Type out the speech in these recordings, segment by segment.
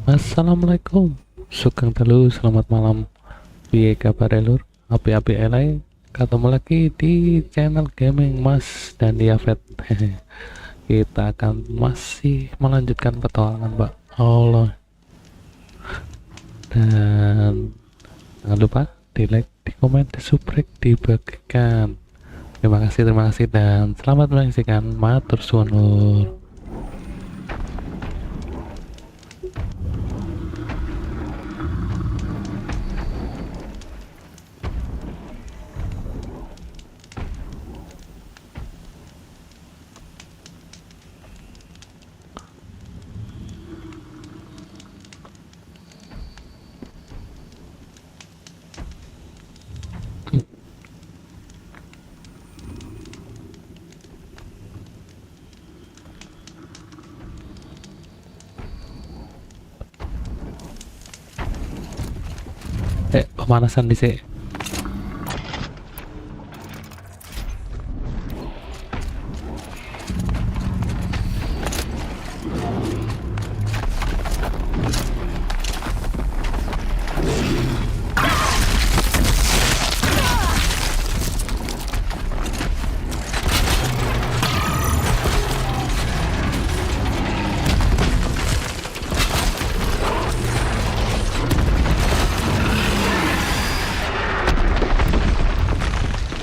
Assalamualaikum, sugeng telu, selamat malam. Piye kabar lur? Api-api elai. Ketemu lagi di channel gaming Mas dan Yafet. Kita akan masih melanjutkan petualangan Mbak Aloy. Dan jangan lupa di like, di komen, di subscribe, dibagikan. Terima kasih dan selamat menyaksikan. Matur suwun lur. Pemanasan dhisik.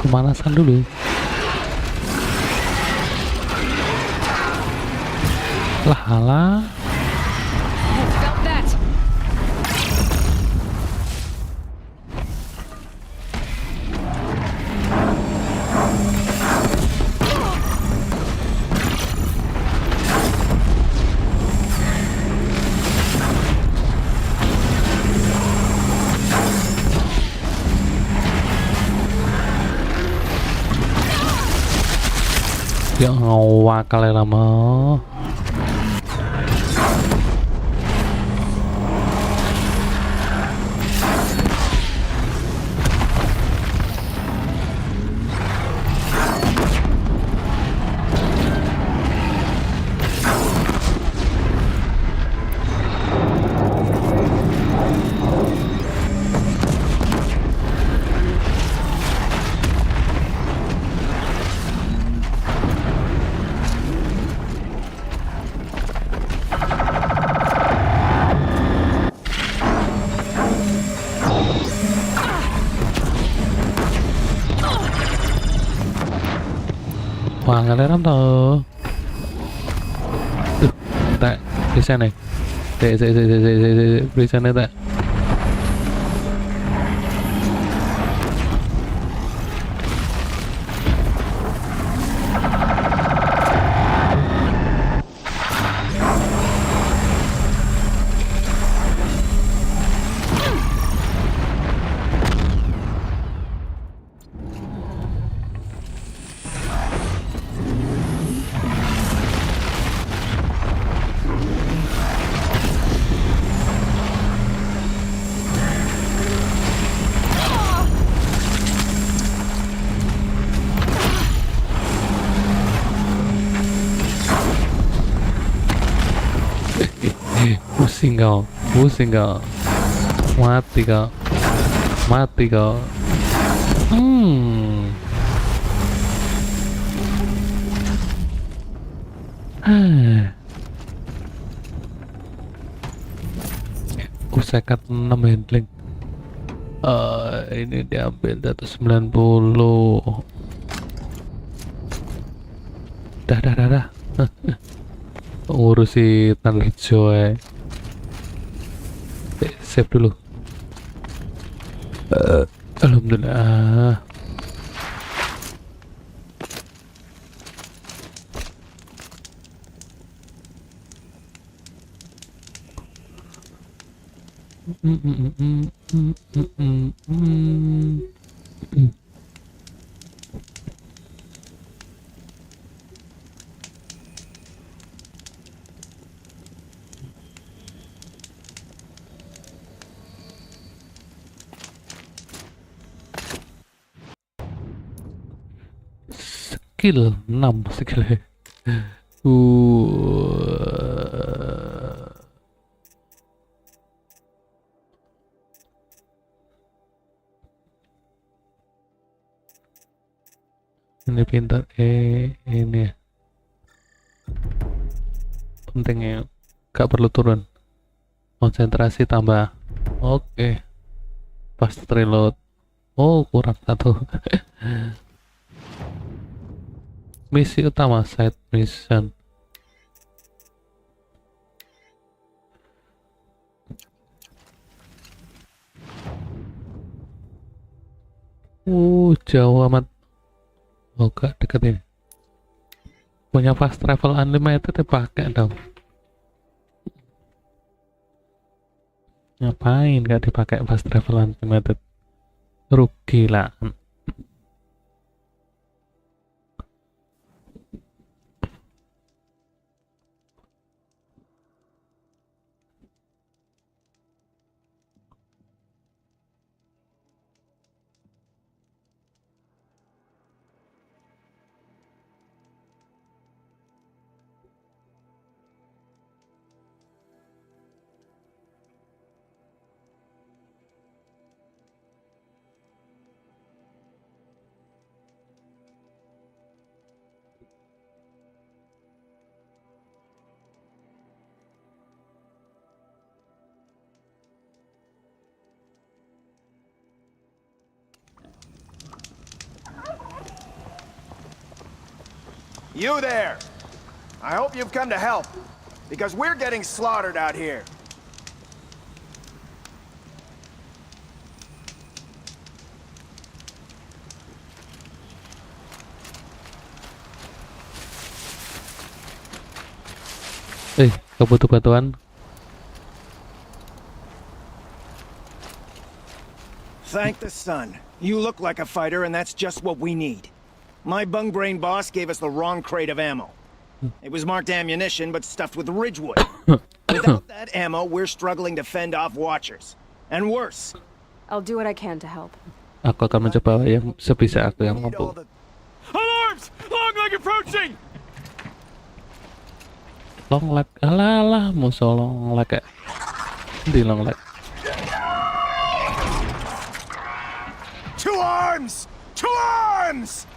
Pemanasan dulu. Lah alah. Felt that. Ya ngawakal lama. Wah ngaleran toh. Tak bisa nih. Bisa nih tak. Pusing kau, mati kau. Sekat 6 handling. Ini diambil 190. Dah. Ngurusi tanda hijau. Save dulu. Alhamdulillah. Skill 6 skill. Ini pintar. Ini ya. Pentingnya gak perlu turun. Konsentrasi tambah. Oke. Pas reload. Oh, kurang satu. Misi utama, side mission. Jauh amat. Oh, gak deket ini. Punya fast travel unlimited dipakai dong. Ngapain gak dipakai fast travel unlimited? Rugi lah. You there! I hope you've come to help, because we're getting slaughtered out here. Kau butuh bantuan? Thank the sun. You look like a fighter, and that's just what we need. My bung-brain boss gave us the wrong crate of ammo. It was marked ammunition, but stuffed with ridgewood. Without that ammo, we're struggling to fend off watchers. And worse. I'll do what I can to help. Aku akan mencoba yang sebisa aku yang We need all mampu. the- Alarms! Long leg approaching! Long leg, alah, musuh long leg kayak di long leg. Two arms! Two arms!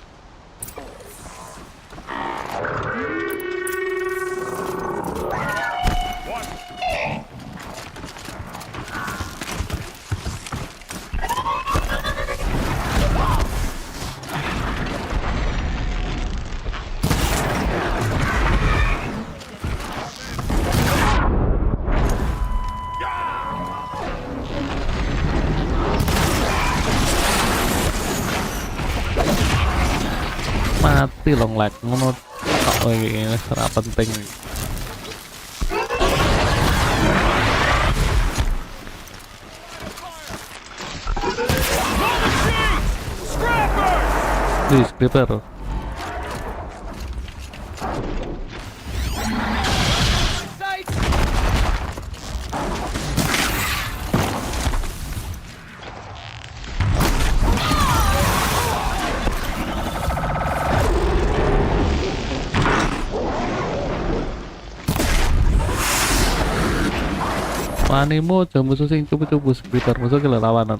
Mati long leg ngono tok iki ora penting. Di scraper. Manimu aja musuh sing cupu-cupu sekitar musuh ke lawanan.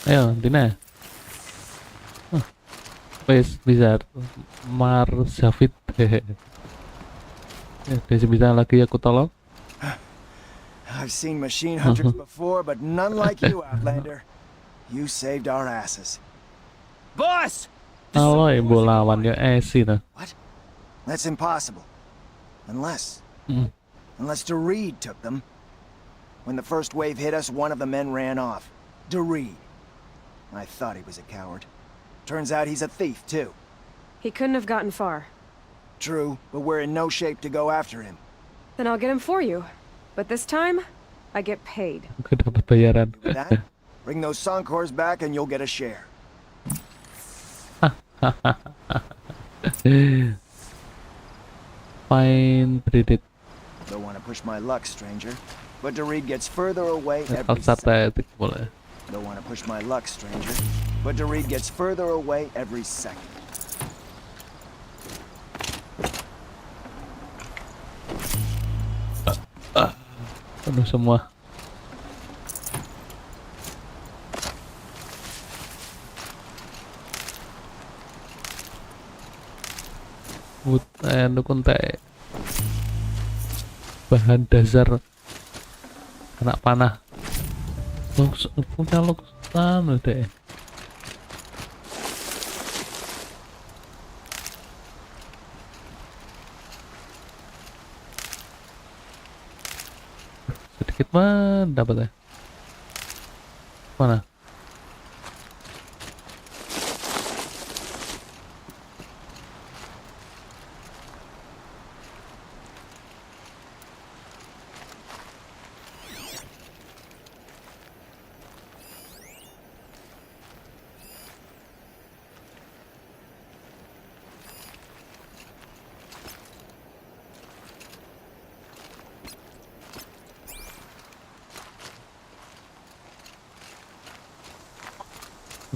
Ayo, Dina. Wes bisa Marsavit. Bisa lagi aku tolong. I've seen machine hunters before, but none like you, Outlander. You saved our asses. Boss! Aloy bola lawannya Esi nah. What? That's impossible. Unless... Mm. Unless Dari took them. When the first wave hit us, one of the men ran off. Dari. I thought he was a coward. Turns out he's a thief, too. He couldn't have gotten far. True, but we're in no shape to go after him. Then I'll get him for you. But this time, I get paid. Aku dapat bayaran. With that, bring those Suncors back and you'll get a share. Fine, predict. Don't want to push my luck, stranger. But Dari gets further away every Alsar second. boleh. Don't want to push my luck, stranger. but Dari gets further away every second. Penuh semua. Dukun teh bahan dasar anak panah. Punya anu deh. Sedikit mah dapat ya. Mana?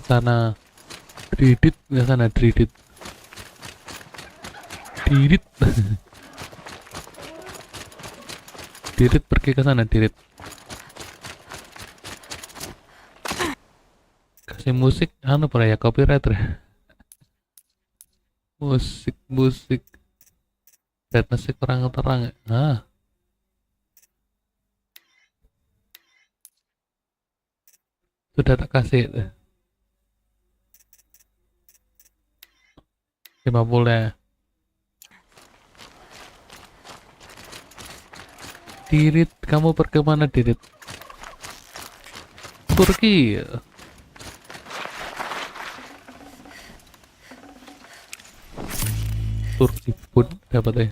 Sana Dridit, ke sana Dridit. Dridit. Dridit pergi ke sana Dridit. Kasih musik anu para ya copyright ya. Musik dan musik terang-terang. Nah, sudah tak kasih 50 ya. Dirit, kamu pergi mana Dirit? Turki. Turki pun dapat ya.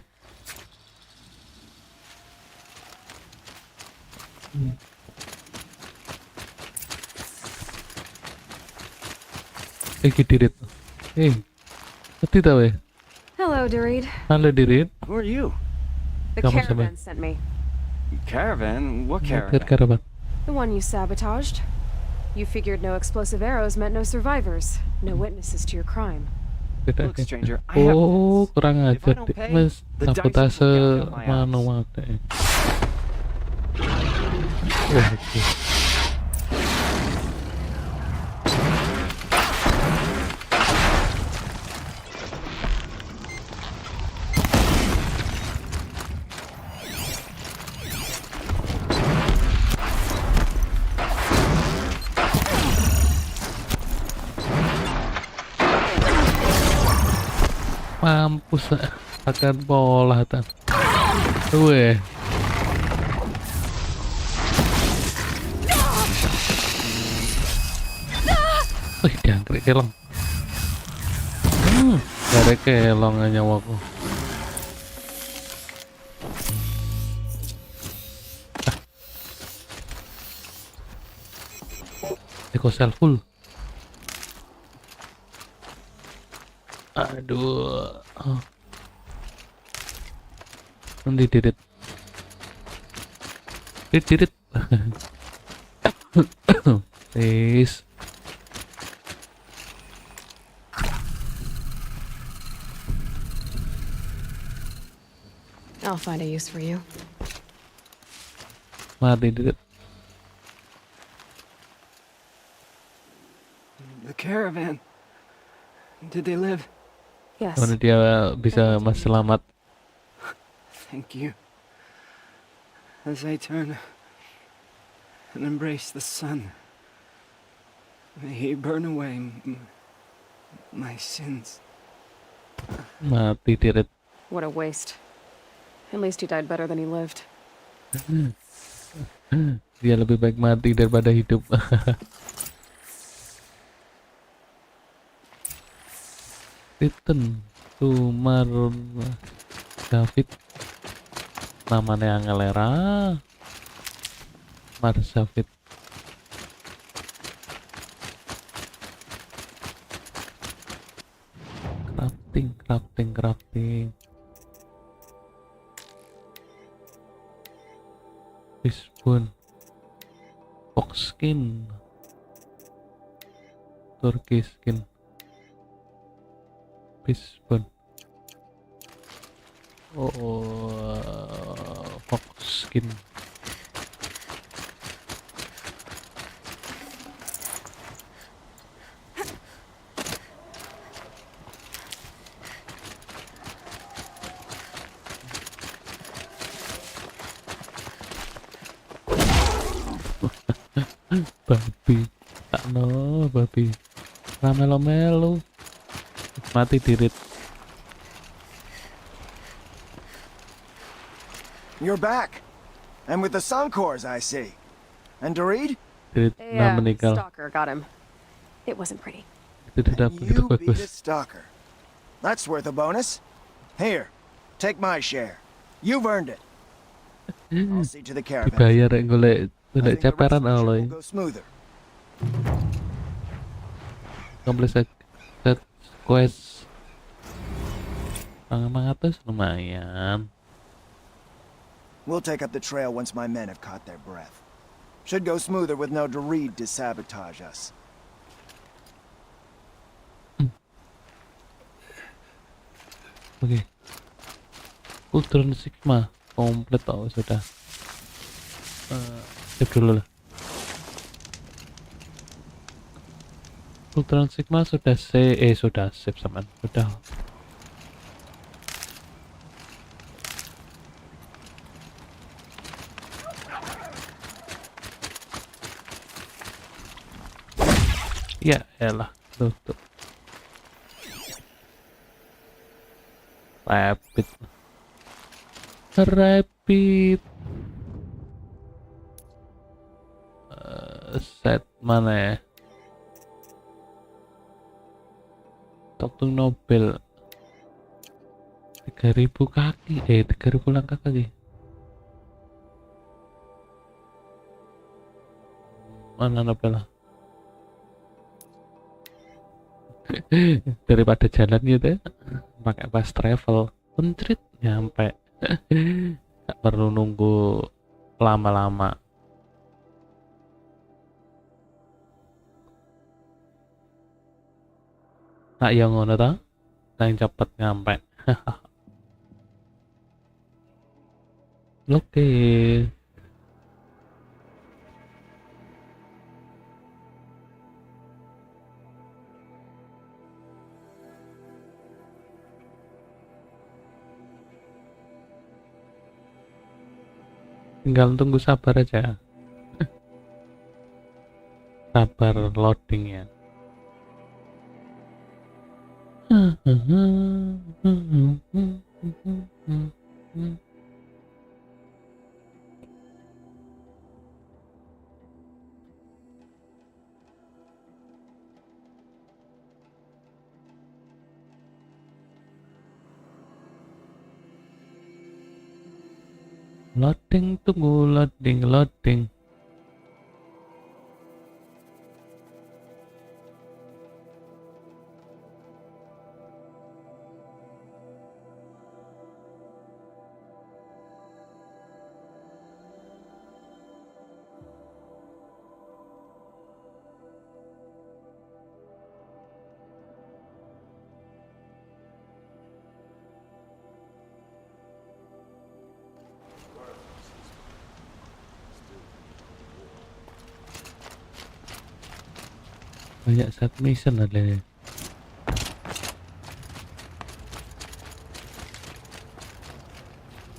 Dirit. Ngerti tau ya? Hello, Dorit. Halo Dirit. Who are you? The Kamu caravan sent me. Caravan? What Karavan. The one you sabotaged. You figured no explosive arrows meant no survivors, no witnesses to your crime. Look, stranger, I have Oh, this. kurang If I ajar don't deh. pay, Mas, the dice sabotase will count down my manual deh. Wah, oke. Mampus akan pola tan. Weh. Wih, diangkrik kelong. Dari kelong nyawaku. Eko sel full. Aduh. Nanti Dirit. Dirit. Please. I'll find a use for you. Mati Dirit. The caravan. Did they live? Yes. Mana dia bisa masih selamat. Thank you. As I turn and embrace the sun, may he burn away my sins. Mati Dirit. What a waste. At least he died better than he lived. Dia lebih baik mati daripada hidup. Return to David. Namanya yang ngelera. David. Crafting. Fishbone. Fox skin. Turkey skin. Fishbone. Fox skin. Babi, tak no babi. Ramelo-melo. Mati dirit. You're back. And with the Suncors, I see. And Dorid? Dirit na meninggal. Stalker got him. It wasn't pretty. Itu tidak begitu You beat a bagus. stalker. That's worth a bonus. Here, take my share. You've earned it. I'll see to the caravan. Dibayar rek golek I think the rest ceperan of the trip Aloy. will go smoother. Komplit set quest. 500 lumayan. We'll take up the trail once my men have caught their breath. Should go smoother with no Dorid to sabotage us. Oke. Ultron Sigma komplit tau sudah. Sip dulu lah. Ultron Sigma sudah sudah sip sama sudah. Ya elah tuh. Rapid set mana ya? Toktung Nobel 3000 kaki 3000 langkah kaki. Mana Nobel? Daripada jalan gitu pakai fast travel pencrit nyampe. Gak perlu nunggu lama-lama. Nah yang ngono ta yang cepet nyampe. Oke. Tinggal tunggu sabar aja. Sabar loadingnya. Loading, tunggu loading. Banyak set mission ada ya.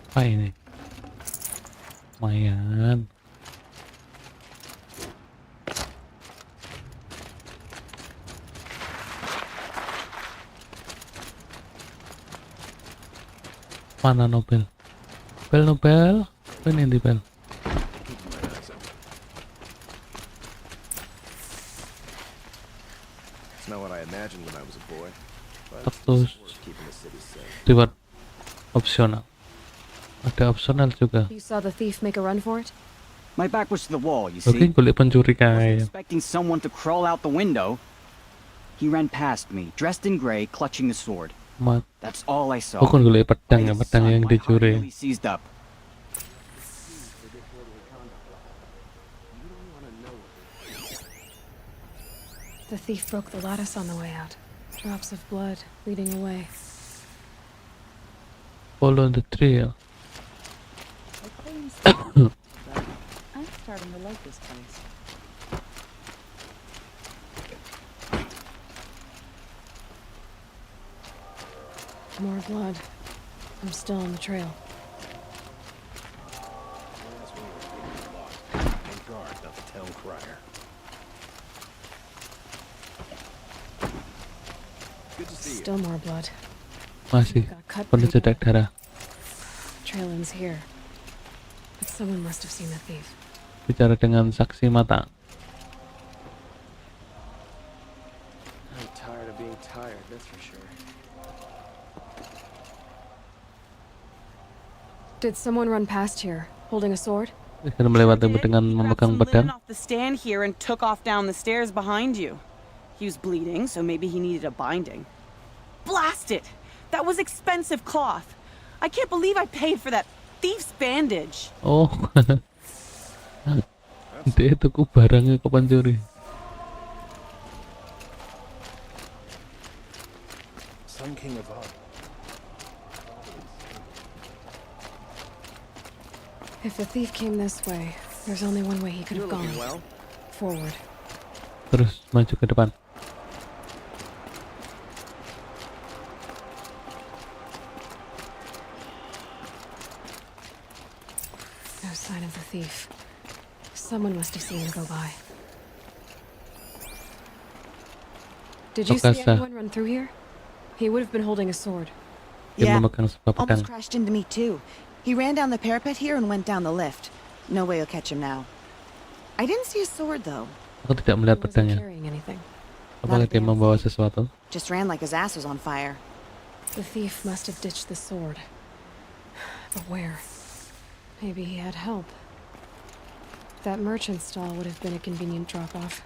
Apa ini? Lumayan. Mana Nobel? Nobel? Ini di Bel. It's not what I imagined when I was a boy, but Terus it's worth keeping the city safe. reward opsional. Ada opsional juga. You saw the thief make a run for it? My back was to the wall, you Oke, see. kulit pencuri I wasn't kaya. expecting someone to crawl out the window. He ran past me, dressed in gray, clutching the sword. Mat. That's all I saw. Bukan kulit pedang ya, By the pedang sun, yang my heart dicuri. nearly seized up. The The thief broke the lattice on the way out. Drops of blood leading away. Follow the trail. I'm starting to like this place. More blood. I'm still on the trail. And guard, not the town crier. Good to see you. Still more blood. Masih Got cut penuh pretty jejak bad. darah. Trail ends here. But someone must have seen the thief. Bicara dengan saksi mata. I'm tired of being tired, that's for sure. Did someone run past here, holding a sword? Dia melewati dengan He grabbed memegang some linen pedang. off the stand here and took off down the stairs behind you. He was bleeding, so maybe he needed a binding. Blast it! That was expensive cloth. I can't believe I paid for that thief's bandage. Oh, dia tuku barangnya ke pencuri. Sun King of Art. If the thief came this way, there's only one way he could You're have gone. looking well. Forward. Terus maju ke depan. No sign of the thief. Someone must have seen him go by. Did you see Raksasa. anyone run through here? He would have been holding a sword. Dia Yeah, memegang sebuah pedang. almost crashed into me too. He ran down the parapet here and went down the lift. No way you'll catch him now. I didn't see a sword though. Aku tidak melihat He wasn't pedangnya. carrying anything. Apakah dia membawa sesuatu? Just ran like his ass was on fire. The thief must have ditched the sword. But where? Maybe he had help. That merchant stall would have been a convenient drop-off.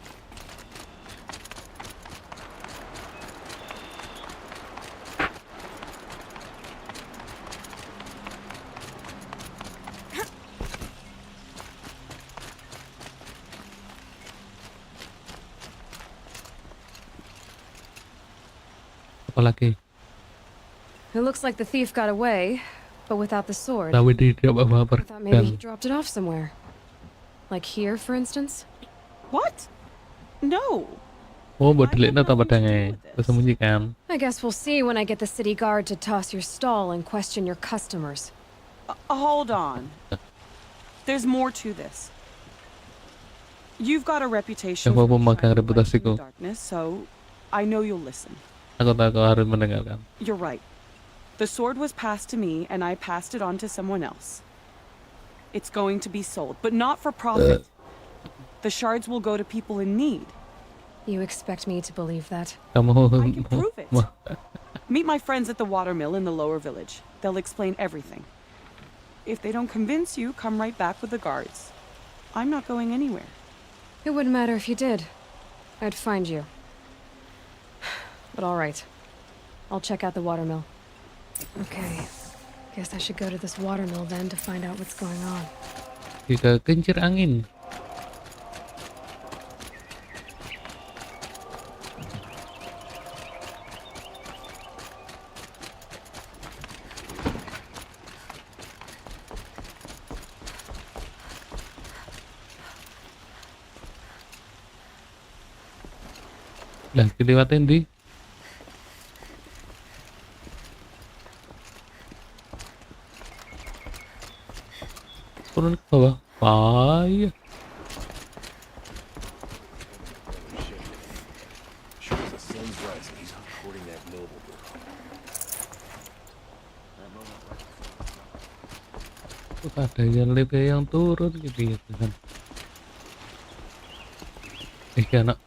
Apalagi? It looks like the thief got away, but without the sword. Tapi dia tidak bawa I thought maybe he pedang. dropped it off somewhere. Like here, for instance? What? No. Oh, buat I delik have atau nothing to do pedangnya? with this. Tersembunyikan. I guess we'll see when I get the city guard to toss your stall and question your customers. Hold on. There's more to this. You've got a reputation Aku for memegang shining light in the reputasiku. darkness, so I know you'll listen. Aku tahu kau harus mendengarkan. You're right. The sword was passed to me, and I passed it on to someone else. It's going to be sold, but not for profit. The shards will go to people in need. You expect me to believe that? Kamu I can prove it. Meet my friends at the watermill in the lower village. They'll explain everything. If they don't convince you, come right back with the guards. I'm not going anywhere. It wouldn't matter if you did. I'd find you. But all right. I'll check out the watermill. Okay. Guess I should go to this watermill then to find out what's going on. Jika kincir angin. Lah, dilewatin di. Turun ke bawah. Bahaya. Sure as the sun's rising, he's courting that noble girl. That moment right Tuh ada yang lift yang turun gitu kan. Anak.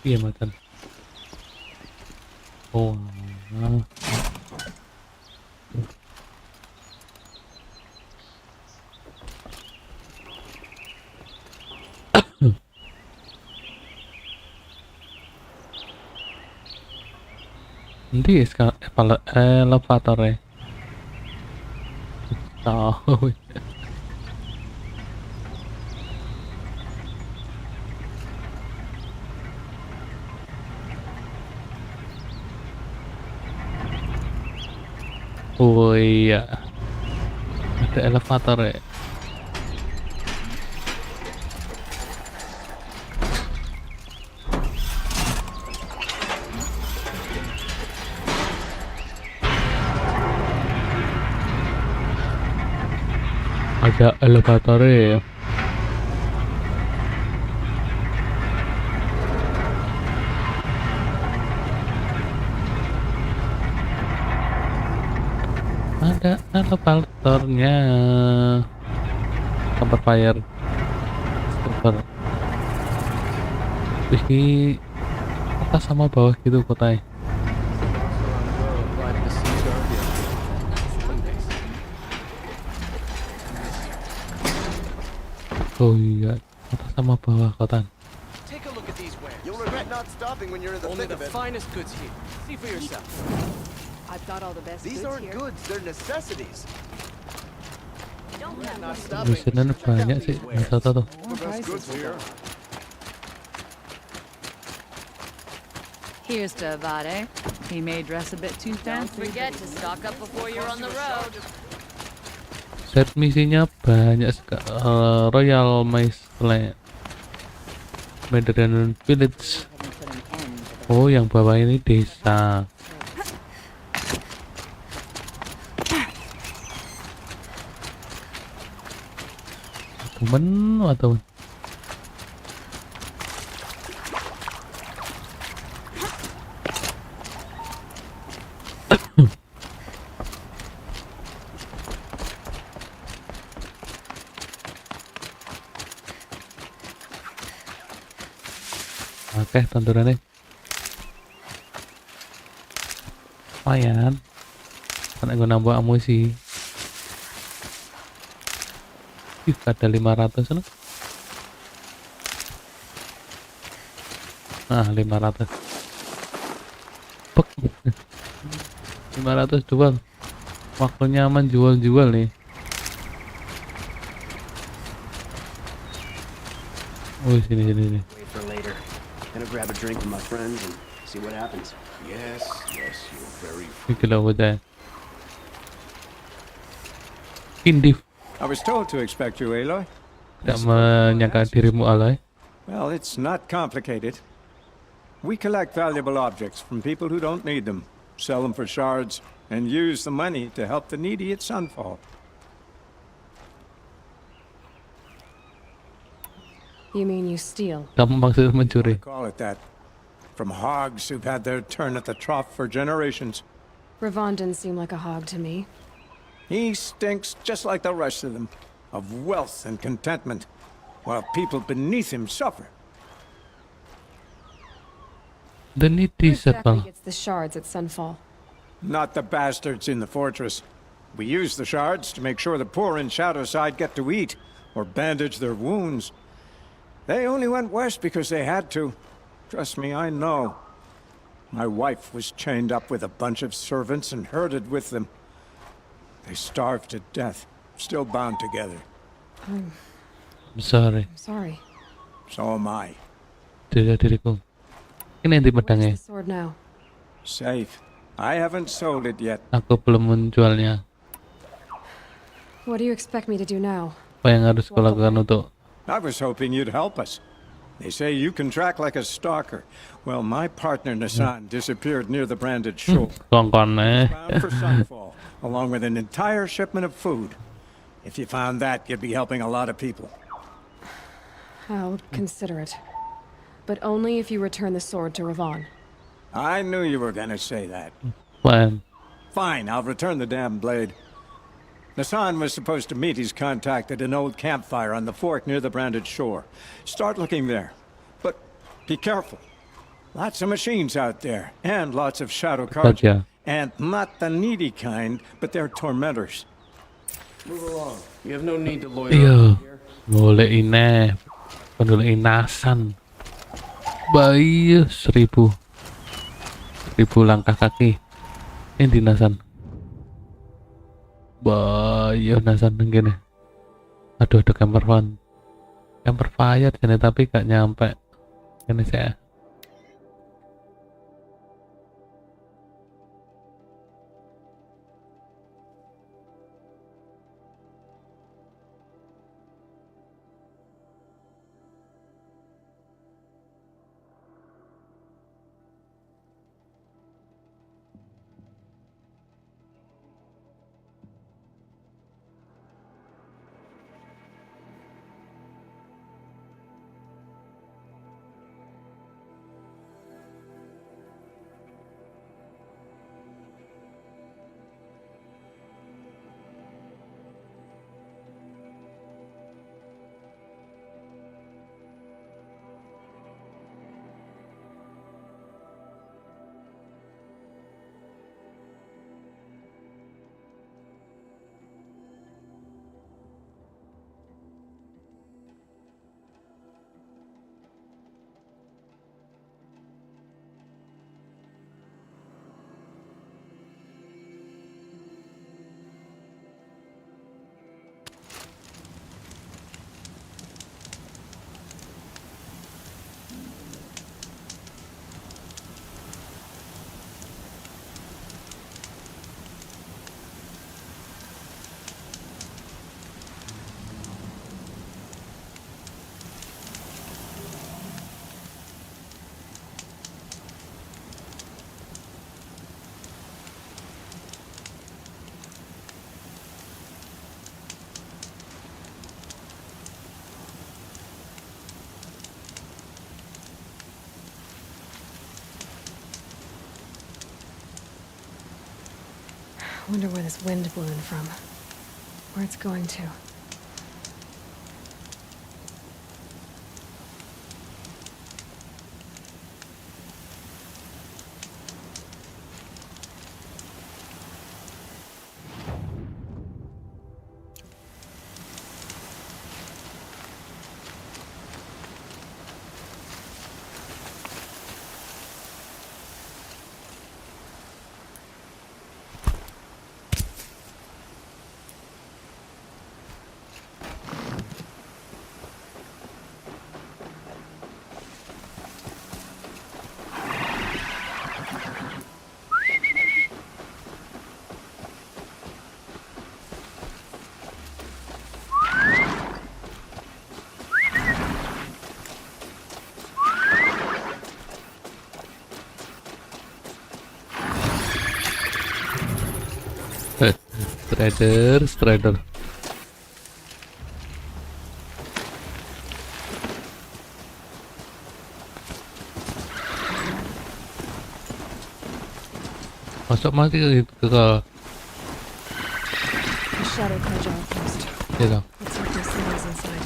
Iya makan. Oh. Nah. Nanti elevator ya. Tahu. Oh iya, ada elevator ya. Ada elevator ya. Ada elevatornya. Tempat fire server. Di atas sama bawah gitu kotanya. Oh iya, atas sama bawah kota. Take a look at these wares. You'll regret not stopping when you're in the Only thick the of it. finest goods here. See for yourself. I've got all the best These goods aren't here. goods, they're necessities. Not stopping. Lusinan banyak sih, masa tuh. The best goods here. Here's to Avade. He may dress a bit too Don't fancy. forget to stock up before you're on the road. Set misinya banyak sekali. Royal Maze Mediterranean Village. Oh, yang bawah ini desa. Temen atau oke, tontonannya lumayan karena gue nambah amusi. Ada 500 nih. Nah, 500 Pek. 500 jual. Waktunya aman jual-jual nih. Oh, sini. Wait for later. Gonna grab a drink with my friends and see what happens. Yes, you're very. Ini kilo aja. Indif. I was told to expect you, Aloy. Tidak menyangka dirimu, Aloy. Well, it's not complicated. We collect valuable objects from people who don't need them, sell them for shards, and use the money to help the needy at Sunfall. You mean you steal? Kamu maksud mencuri? Call it that. From hogs who've had their turn at the trough for generations. Ravon didn't seem like a hog to me. He stinks just like the rest of them, of wealth and contentment, while people beneath him suffer. The needy Who exactly settle. gets the shards at Sunfall? Not the bastards in the fortress. We use the shards to make sure the poor in Shadowside get to eat, or bandage their wounds. They only went west because they had to. Trust me, I know. My wife was chained up with a bunch of servants and herded with them. They starved to death, still bound together. I'm sorry. I'm sorry. So am I. Tidak diriku. Ini nanti pedangnya. Where's the sword now? Safe. I haven't sold it yet. Aku belum menjualnya. What do you expect me to do now? Apa yang harus kau lakukan untuk? I was hoping you'd help us. They say you can track like a stalker. Well, my partner Nassan disappeared near the branded shore. Kongkon Bound for Sunfall, along with an entire shipment of food. If you found that, you'd be helping a lot of people. I'll consider it. But only if you return the sword to Ravon. I knew you were gonna say that. Fine. Fine, I'll return the damn blade. Nassan was supposed to meet his contact at an old campfire on the fork near the branded shore. Start looking there. But be careful. Lots of machines out there, and lots of shadow cards. Gotcha. And not the needy kind, but they're tormentors. Move along. You have no need to lawyer Iya. up here. Boleh ini. Pendulum inasan. Bayi 1000 langkah kaki. Ini dinasan. Bayi nasan gini. Aduh, ada camper fire jadi tapi gak nyampe. Ini saya. wonder where this wind blew in from. Where it's going to. Strider. Masuk mati ke The shadow cage outpost. gitu. Let's hope there's someone inside.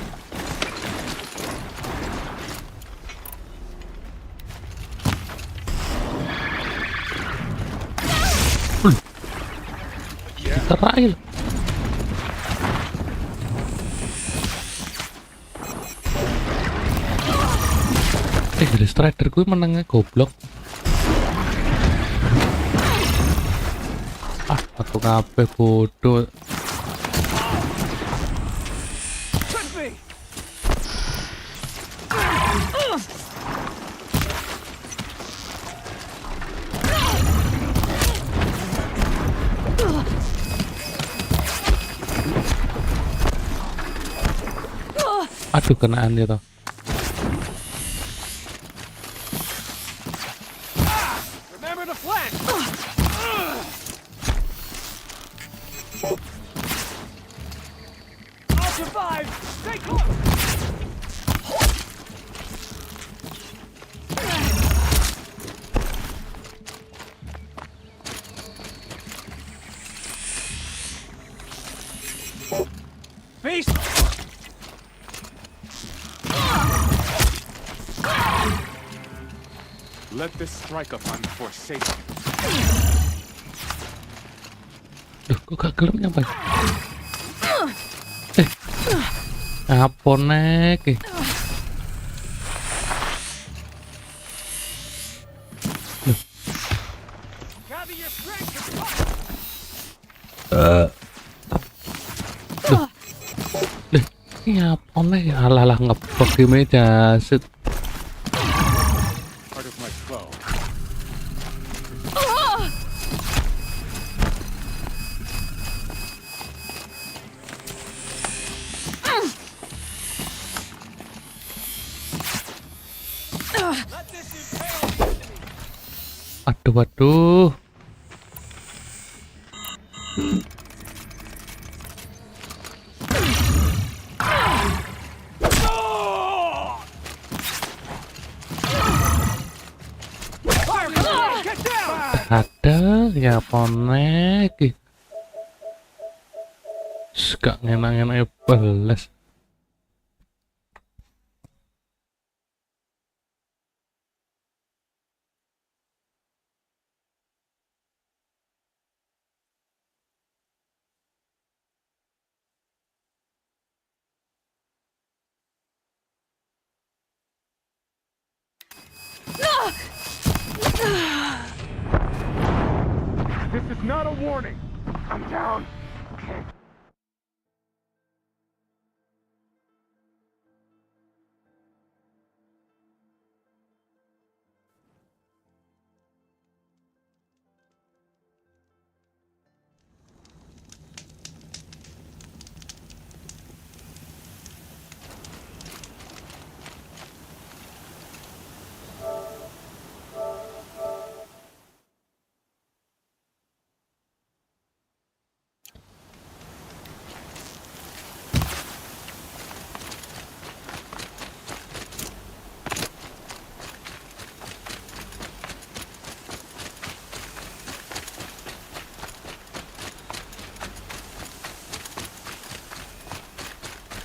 Terakhir. Jadi strider gue menangnya goblok. Aku ngapain bodoh. Aduh, kenaan dia toh. Remember to flank. I'll survive. Stay close. Face. Let this strike upon the forsaken. Duh, kok gak gelap nyampe? Apa nek? Gather your strength. Ini apa nek? Alah ngebug di meja sit. Part of my flow. Waduh. Ada ya ponek. Gak ngenak-ngenak belas. This is not a warning. I'm down. Okay.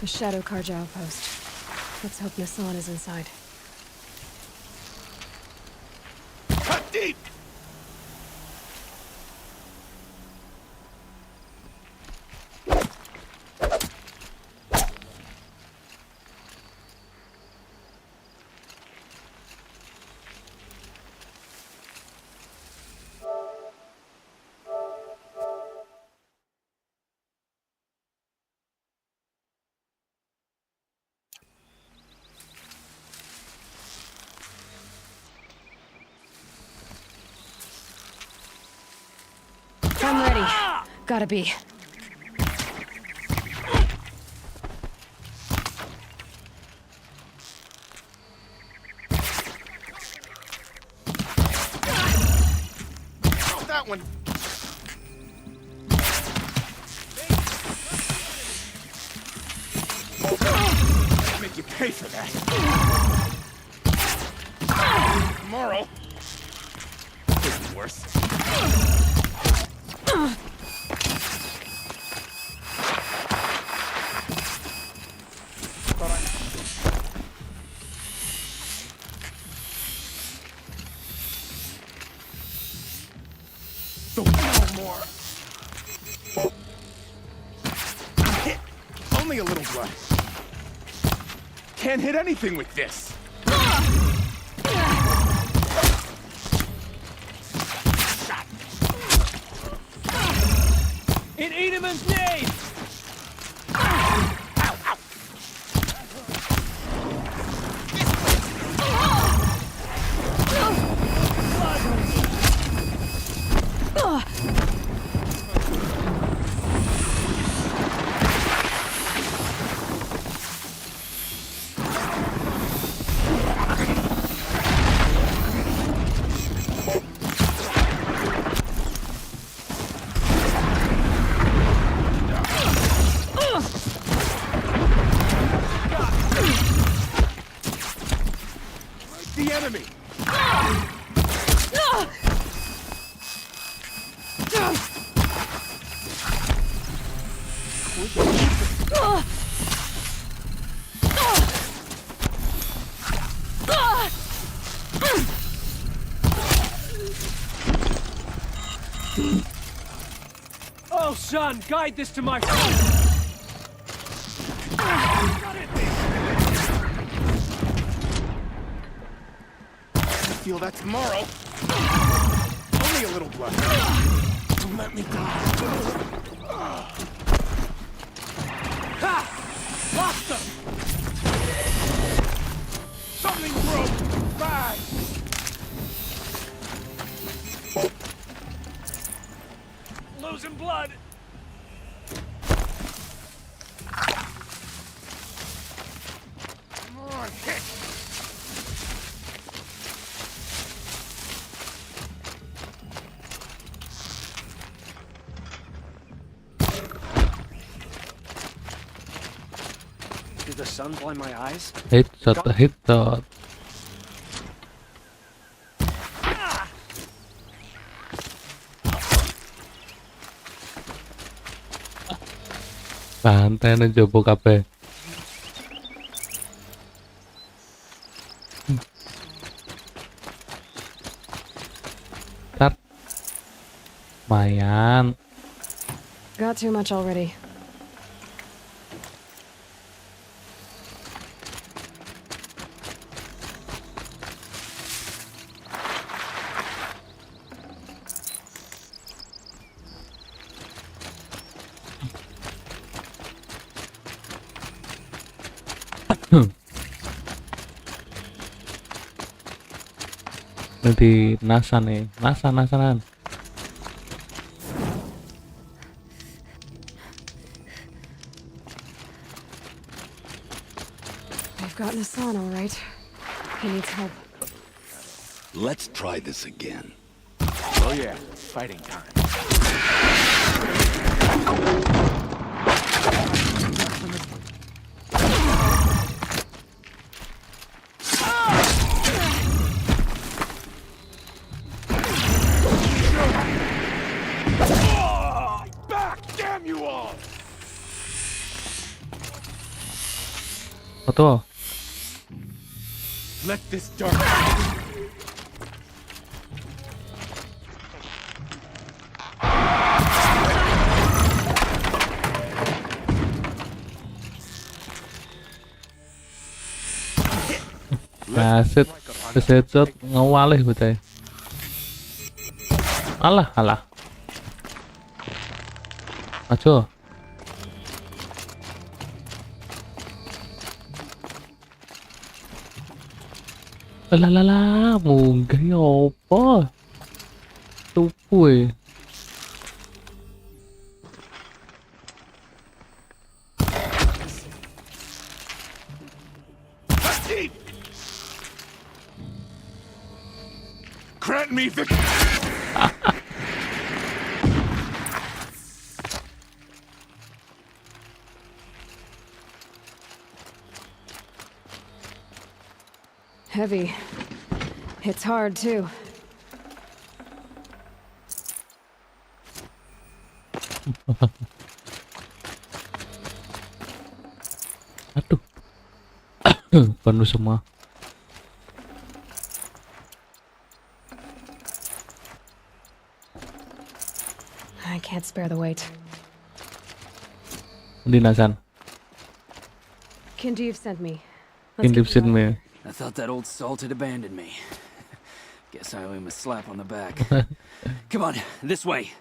The Shadow Karja outpost. Let's hope Nassan is inside. Cut deep! I'm ready. Gotta be. Oh, that one! I'll make you pay for that. Tomorrow. Could be worse. Only a little blood. Can't hit anything with this. Shot. In Edemon's name! Ow, ow. The enemy! Oh, son, guide this to my... Feel that tomorrow. Only a little blood. Don't let me die. Ha! Lost them! Something broke. Bye. Losing blood! Come on, hit. Did the sun blind my eyes? Headshot. Bantene jopo kabeh. Start. Mayan. Got too much already. Di NASA nih, NASA-NASAan. I've got Nassan, all right. He needs help. Let's try this again. Oh yeah, fighting time. Back! Damn you all! Betul. Let this dark. Kaset, keset ngawalih betul. Alah, alah. Aco. Alah, munggah ya apa? Tupu Grant me victory. Heavy. It's hard, too. Aduh. Penuh semua. I can't spare the weight. Dinasan. Kindev sent me. Let's Kindip get you out. me. I thought that old salt had abandoned me. Guess I owe him a slap on the back. Come on, this way.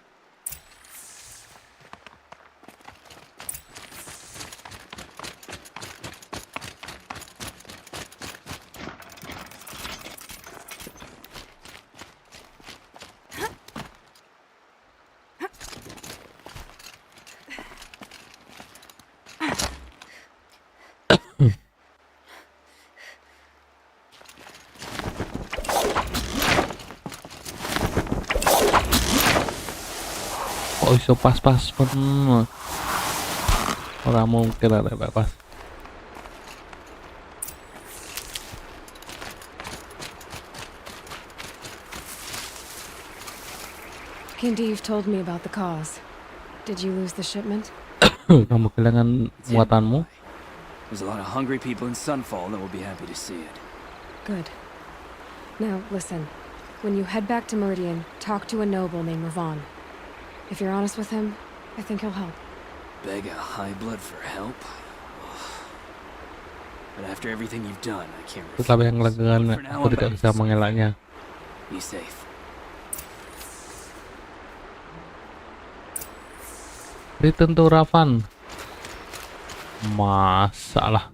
Kok iso pas-pas pun. Ora mungkin ada pas. Kindev told me about the cause. Did you lose the shipment? Kamu kehilangan muatanmu? There's a lot of hungry people in Sunfall that will be happy to see it. Good. Now, listen. When you head back to Meridian, talk to a noble named Ravon. If you're honest with him, I think he'll help. Beg a high blood for help? But after everything you've done, I can't refuse. Setelah yang lakukan, aku tidak bisa mengelaknya. Be safe. Return to Ravan. Masalah.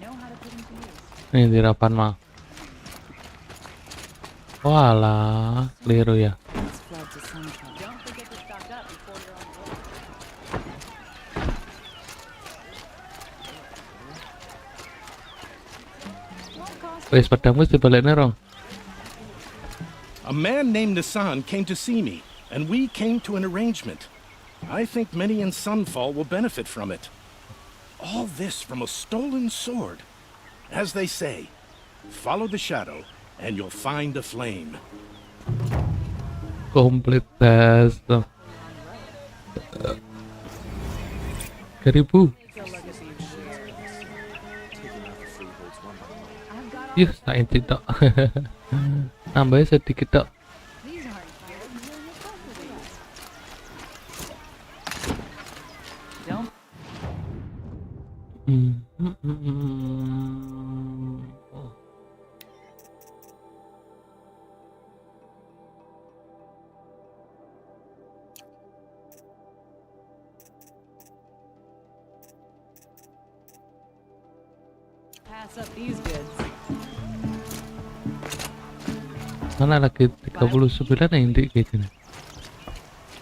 know how to put him to use. Ini di depan mah. Walah, keliru ya. Let's flood to sunshine. Don't forget to stock up before you're on board. Wes pedangmu dibalik Nero. A man named Nissan came to see me, and we came to an arrangement. I think many in Sunfall will benefit from it. All this from a stolen sword. As they say, follow the shadow, and you'll find a flame. Komplit tes. 1000. Yuh, sain tidak. Nambahnya sedikit tok. Don't. Pass up these goods. Mana lagi 39 yang di kayak gini.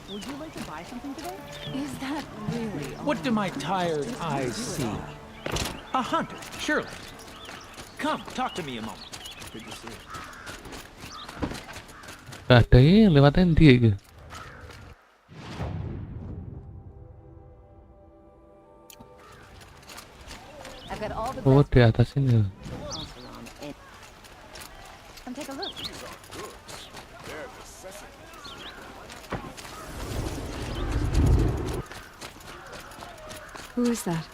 Would you like to buy something today? Is that really all? What do my tired eyes see? A hunter, surely. Come, talk to me a moment. Good to see you. Gak ada yang lewatin dia gitu. I've got all the Oh, di atas ini. Come take a look. Who is that?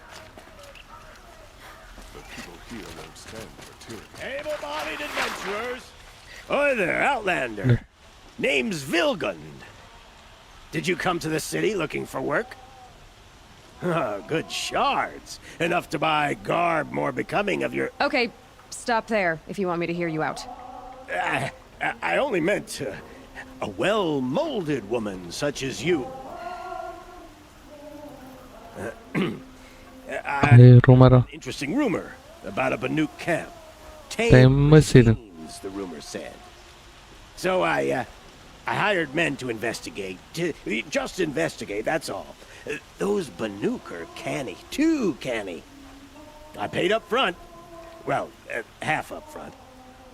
Able-bodied adventurers. Hi there, Outlander. Name's Vilgund. Did you come to the city looking for work? Good shards. Enough to buy garb more becoming of your... Okay, stop there if you want me to hear you out. I only meant a well-molded woman such as you. Interesting rumor about a Banuk camp. Tame machines, the rumor said. So I hired men to investigate. Just investigate, that's all. Those Banuk are canny, too canny. I paid up front. Well, half up front.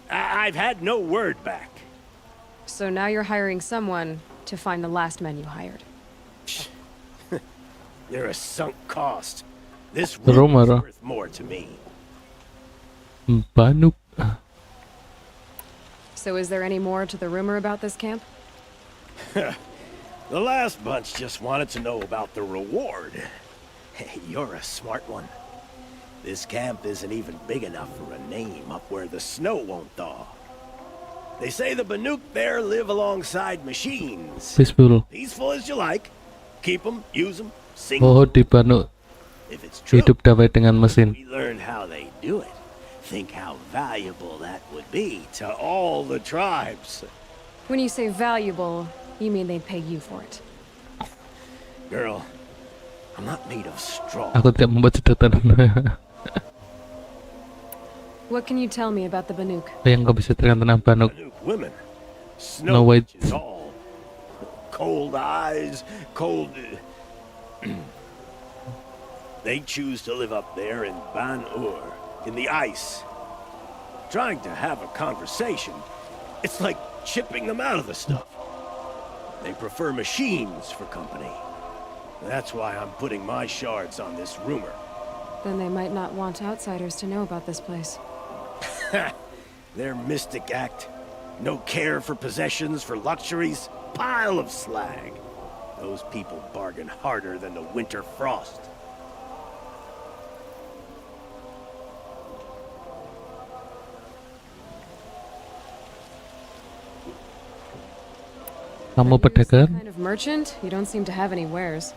I've had no word back. So now you're hiring someone to find the last men you hired. They're a sunk cost. This room is worth more to me. Banuk. So is there any more to the rumor about this camp? The last bunch just wanted to know about the reward. Hey, you're a smart one. This camp isn't even big enough for a name up where the snow won't thaw. They say the Banuk there live alongside machines. Peaceful. Peaceful as you like. Keep them, use them, sing Oh, di Banuk. Hidup damai dengan mesin. We learn how they do it. Think how valuable that would be to all the tribes. When you say valuable, you mean they'd pay you for it. Girl, I'm not made of straw. Aku tidak membuat sedotan. What can you tell me about the Banuk? Yang kau bisa terang tentang Banuk? Women. No way. Is all. Cold eyes, cold... They choose to live up there in Ban-Ur, in the ice. Trying to have a conversation, it's like chipping them out of the stuff. They prefer machines for company. That's why I'm putting my shards on this rumor. Then they might not want outsiders to know about this place. Their mystic act. No care for possessions, for luxuries. Pile of slag. Those people bargain harder than the winter frost. Kamu pedagang? Kind of merchant? You don't seem to have any wares.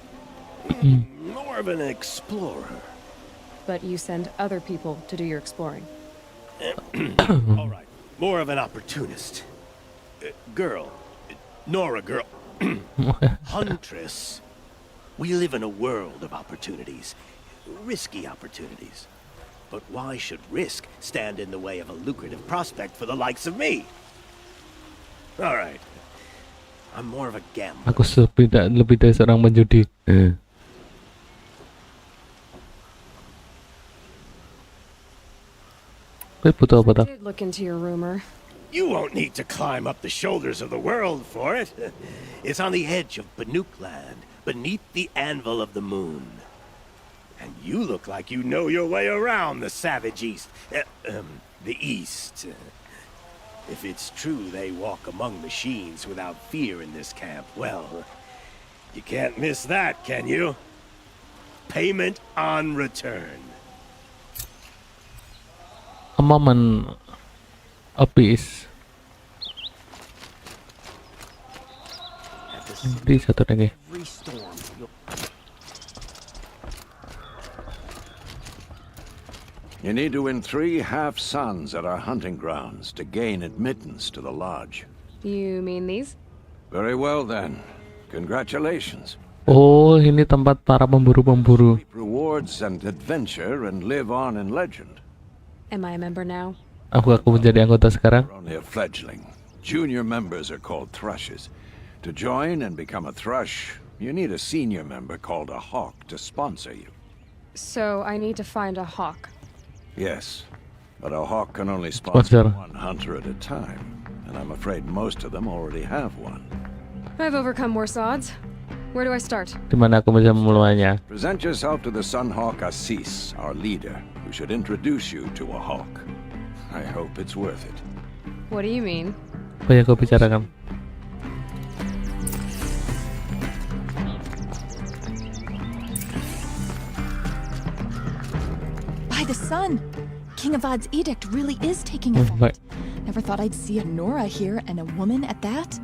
More of an explorer. But you send other people to do your exploring. All right. More of an opportunist. Girl. Nora, girl. Huntress. We live in a world of opportunities. Risky opportunities. But why should risk stand in the way of a lucrative prospect for the likes of me? All right. I'm more of a gambler. Aku lebih dari seorang penjudi. Butuh apa I did look into your rumor. You won't need to climb up the shoulders of the world for it. It's on the edge of Banuk land, beneath the anvil of the moon. And you look like you know your way around the savage east. The east. If it's true they walk among machines without fear in this camp, well, you can't miss that, can you? Payment on return. A moment, a piece. Di satu lagi. You need to win 3 half-suns at our hunting grounds to gain admittance to the lodge. You mean these? Very well then. Congratulations. Oh, ini tempat para pemburu-pemburu. Rewards and adventure and live on in legend. Am I a member now? Aku menjadi anggota sekarang. You're only a fledgling. Junior members are called thrushes. To join and become a thrush, you need a senior member called a hawk to sponsor you. So I need to find a hawk. Yes, but a hawk can only sponsor one hunter at a time, and I'm afraid most of them already have one. I've overcome worse odds. Where do I start? Di mana aku bisa memulainya? Present yourself to the Sun Hawk Assis, our leader, who should introduce you to a hawk. I hope it's worth it. What do you mean? Apa yang kau bicarakan? By the sun! King Avad's edict really is taking effect. Never thought I'd see a Nora here and a woman at that.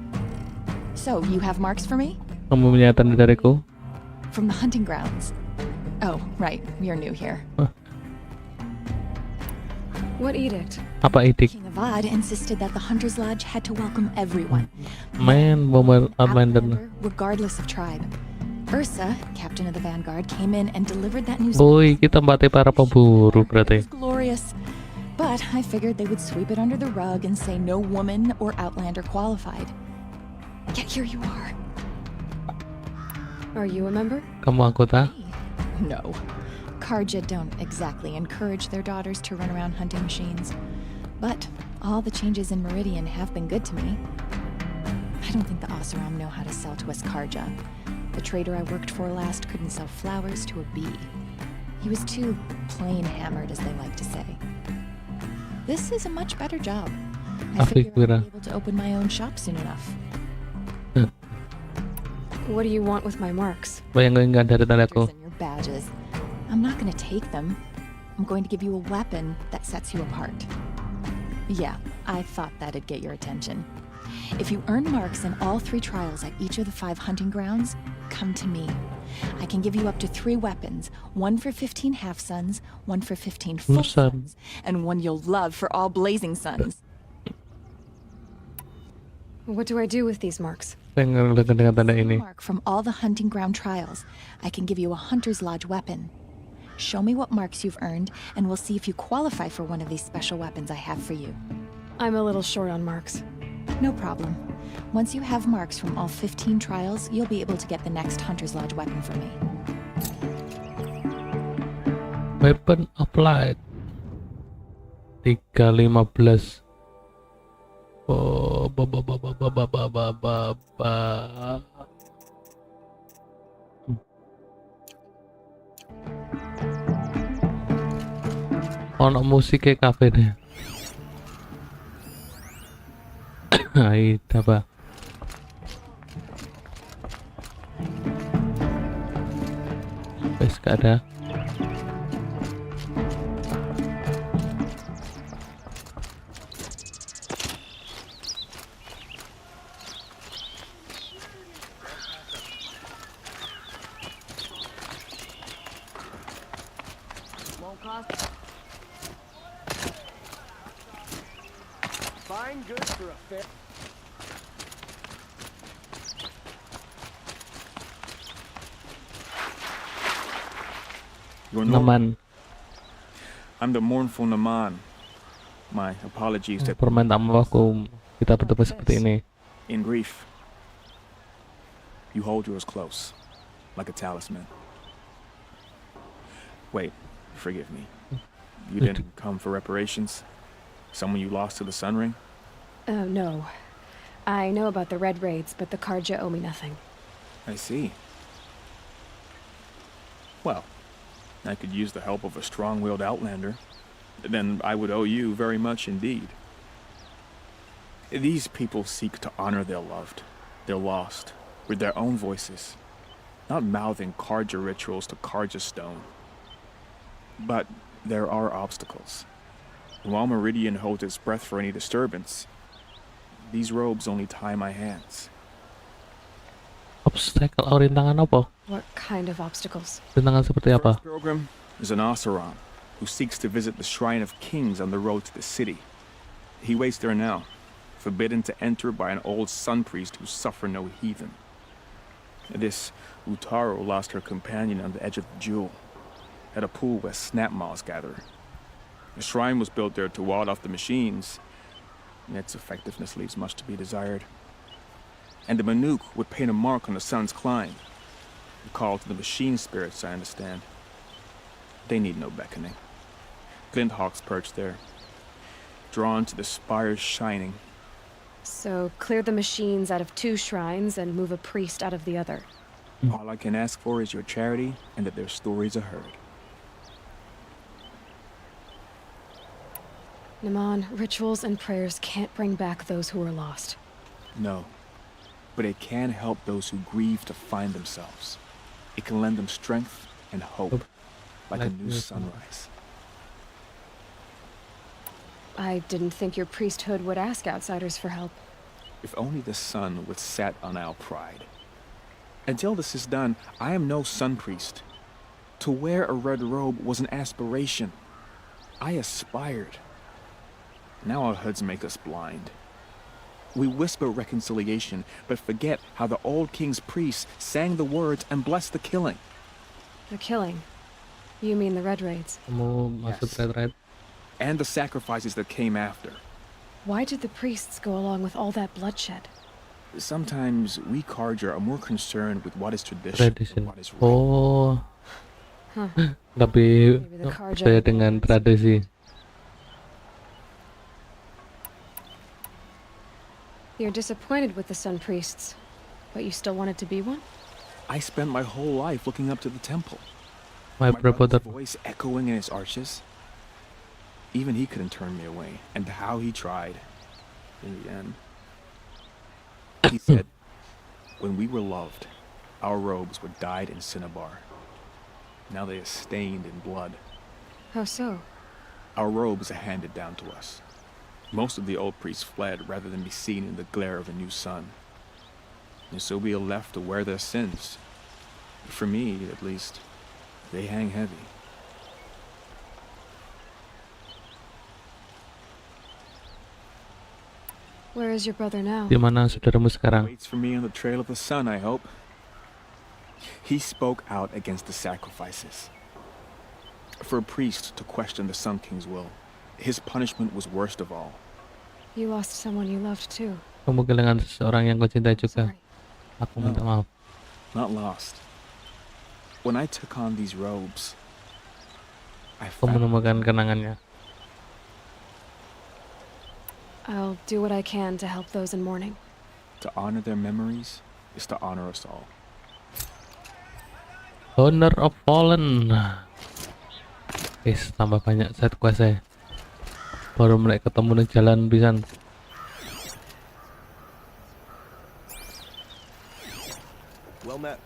So, you have marks for me? Kamu punya tanda dariku? From the hunting grounds. Oh, right. You're new here. What edict? Apa edict? King Avad insisted that the Hunter's Lodge had to welcome everyone. Bomber Outlander. Regardless of tribe. Ursa, captain of the vanguard, came in and delivered that news. Oi, kita tempatnya para pemburu berarti. Glorious. But I figured they would sweep it under the rug and say no woman or outlander qualified. Yet here you are. Are you a member? Kamu anggota? No. Karja don't exactly encourage their daughters to run around hunting machines. But all the changes in Meridian have been good to me. I don't think the Oseram know how to sell to us Karja. The trader I worked for last couldn't sell flowers to a bee. He was too plain hammered, as they like to say. This is a much better job. I figure I'll be able to open my own shop soon enough. What do you want with my marks? Bayangkan dari tandaku. Your badges. I'm not going to take them. I'm going to give you a weapon that sets you apart. Yeah, I thought that'd get your attention. If you earn marks in all 3 trials at each of the 5 hunting grounds, come to me. I can give you up to 3 weapons, 1 for 15 half-suns, 1 for 15 full suns, and 1 you'll love for all blazing suns. What do I do with these marks? Dengan tanda ini. Mark from all the hunting ground trials, I can give you a Hunter's Lodge weapon. Show me what marks you've earned, and we'll see if you qualify for one of these special weapons I have for you. I'm a little short on marks. No problem. Once you have marks from all 15 trials, you'll be able to get the next Hunter's Lodge weapon from me. Weapon applied. 315. Ono musik kayak kafe deh. Hai, apa? Wes gak ada. Fine goods for a fair. Naman. I'm the mournful Naman. My apologies to... Permintaan maafku, kita bertemu seperti ini. In grief, you hold yours close, like a talisman. Wait, forgive me. You didn't come for reparations? Someone you lost to the Sun Ring? Oh, no. I know about the Red Raids, but the Karja owe me nothing. I see. Well, I could use the help of a strong-willed outlander. Then I would owe you very much indeed. These people seek to honor their loved, their lost, with their own voices, not mouthing Karja rituals to Karja stone. But there are obstacles. While Meridian holds its breath for any disturbance, these robes only tie my hands. Obstacle atau rintangan apa? What kind of obstacles? Rintangan seperti apa? First pilgrim is an Oseram who seeks to visit the Shrine of Kings on the road to the city. He waits there now, forbidden to enter by an old sun priest who suffer no heathen. This Utaro lost her companion on the edge of the jewel, at a pool where snap moths gather. The shrine was built there to ward off the machines, and its effectiveness leaves much to be desired. And the Manuk would paint a mark on the sun's climb, a call to the machine spirits, I understand. They need no beckoning. Glint hawks perch there, drawn to the spires shining. So, clear the machines out of 2 shrines and move a priest out of the other. All I can ask for is your charity and that their stories are heard. Naman, rituals and prayers can't bring back those who are lost. No, but it can help those who grieve to find themselves. It can lend them strength and hope, like a new sunrise. I didn't think your priesthood would ask outsiders for help. If only the sun would set on our pride. Until this is done, I am no sun priest. To wear a red robe was an aspiration. I aspired. Now our hoods make us blind. We whisper reconciliation, but forget how the old king's priests sang the words and blessed the killing. The killing? You mean the Red Raids? Maksud Red Raid? And the sacrifices that came after. Why did the priests go along with all that bloodshed? Sometimes we Karja are more concerned with what is tradition than what is right. Oh, Huh. lebih Maybe the Karja percaya dengan tradisi. You're disappointed with the Sun Priests, but you still wanted to be one? I spent my whole life looking up to the temple. My brother's voice echoing in its arches. Even he couldn't turn me away, and how he tried. In the end, he said, when we were loved, our robes were dyed in cinnabar. Now they are stained in blood. How so? Our robes are handed down to us. Most of the old priests fled rather than be seen in the glare of a new sun. And so we are left to wear their sins. For me, at least, they hang heavy. Where is your brother now? Di mana saudaramu sekarang? Waits for me on the trail of the sun, I hope. He spoke out against the sacrifices. For a priest to question the Sun King's will, his punishment was worst of all. You lost someone you loved too. Kamu kehilangan seseorang yang kau cintai juga. Aku minta maaf. Not lost. When I took on these robes, I Kau found menemukan kenangannya. I'll do what I can to help those in mourning. to honor their memories is to honor us all. Honor of Fallen. Guys, tambah banyak side quest ya. Baru mulai ketemu di jalan pisan. Well met.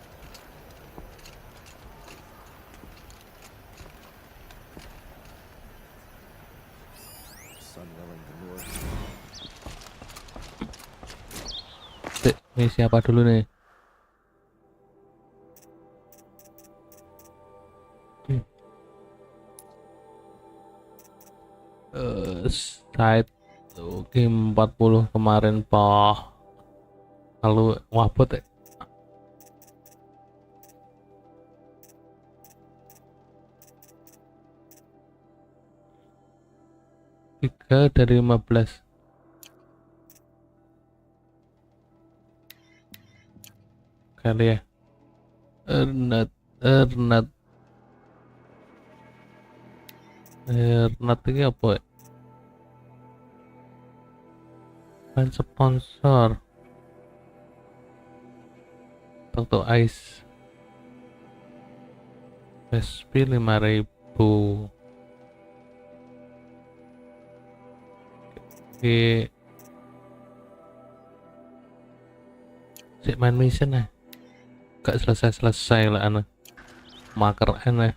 Sun willing the north. Ini siapa dulu nih? Side game 40 kemarin pak. Lalu wabot ya. 3 dari 15. Kali ya. Ernat ini apa ya? Kan sponsor Toto Ice SP 5.000. Oke, si main mission ya, gak selesai lah anak maker aneh.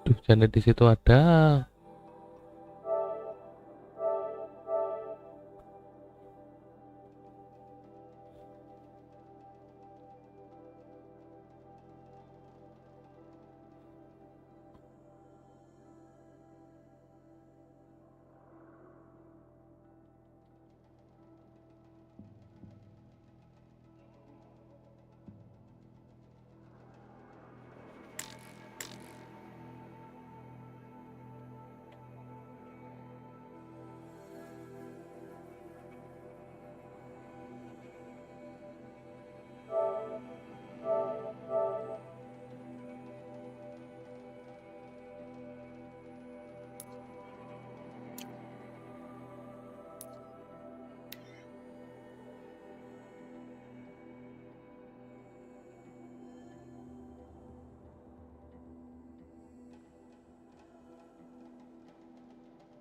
Duh, jangan di situ ada.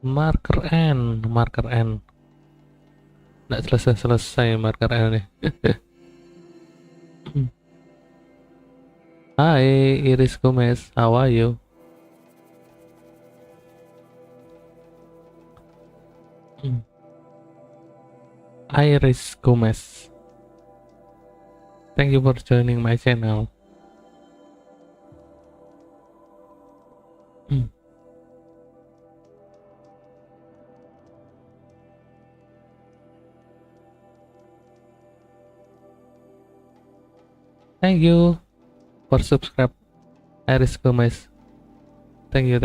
Marker N nggak selesai marker N nih. Hai Iris Gomez, how are you? Iris Gomez, thank you for joining my channel. Thank you for subscribe, Iris Gomez. Thank you.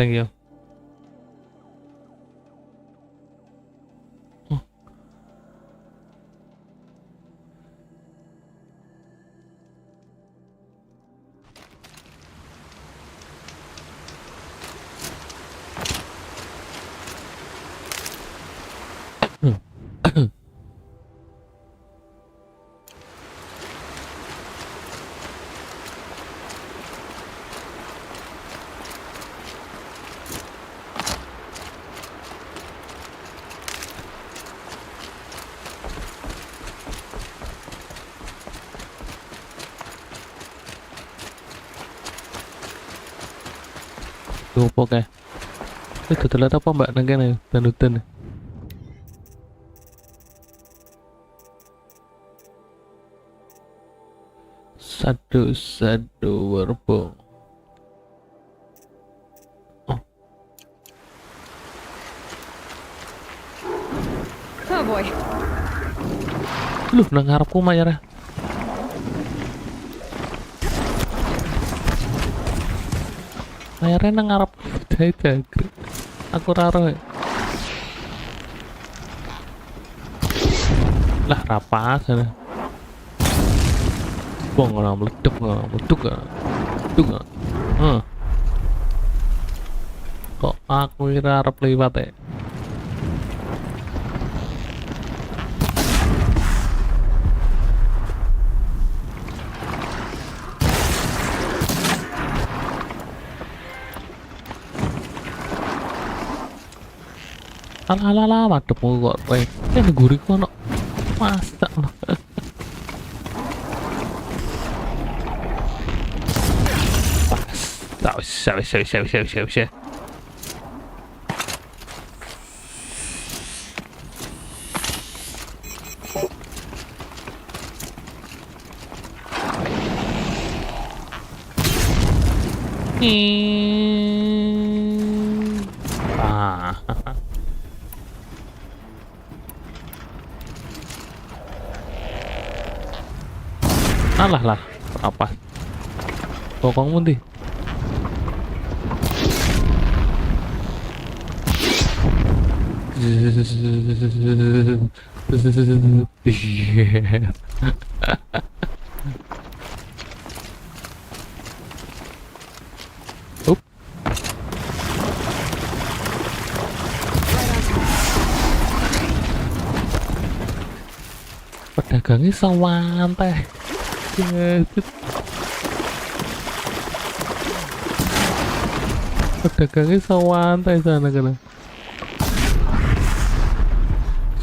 Oke. Itu telat apa mbak negara danutan. Satu warbo. Oh boy. Lu nang ngarepku mayar. Mayarnya nang ngarep dai. Aku raro. Lah rapas sana. Bong ora meledak nggak. Kok aku kira arep liwat ya. Alah, wadepmu kok rek. Gurih kono. Masak loh. Bisa. Alah lah, apa? Pokokmu di. Up. Pedagangnya sawantai. Pedagangnya sawantai sana kana.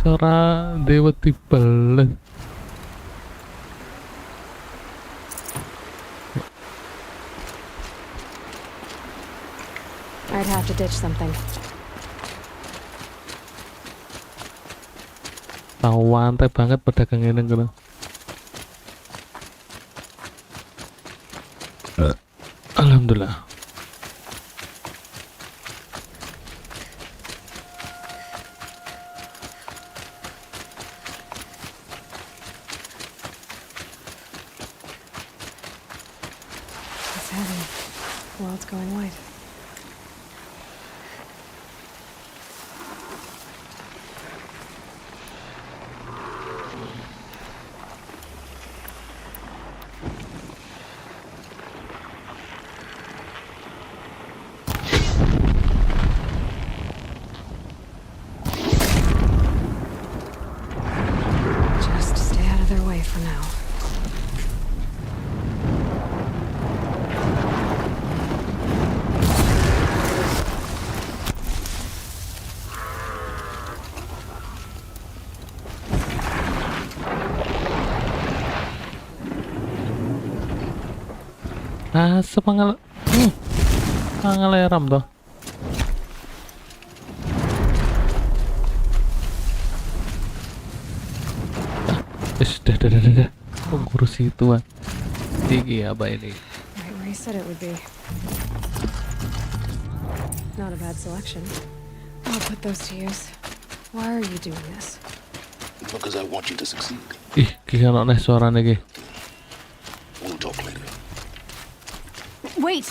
Cara dewa tibelan. I'd have to ditch something. Sawantai banget pedagangnya nang kana. Alhamdulillah. It's heavy. World's going white. Just stay out of their way for now. Semangal ngaleram toh. Dah. Ngurus itu ah. Tinggi apa ini? Right where you said it would be. Not a bad selection. I'll put those to use. Why are you doing this? Because I want you to succeed. Ih, kira nek suarane iki. We'll talk later. Wait!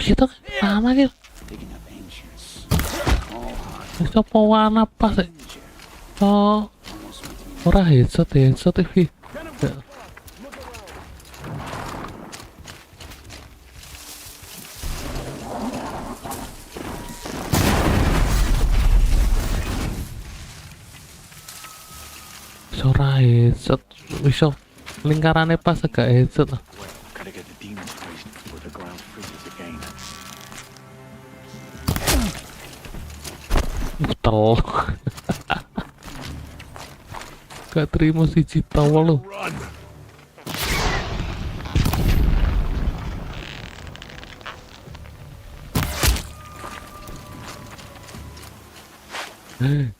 Kita sama gitu. Apa warna apa sih? Oh, ora headset TV. Ora headset, bisa lingkarannya pas agak headset. Betul. Gak terima si Cita lo.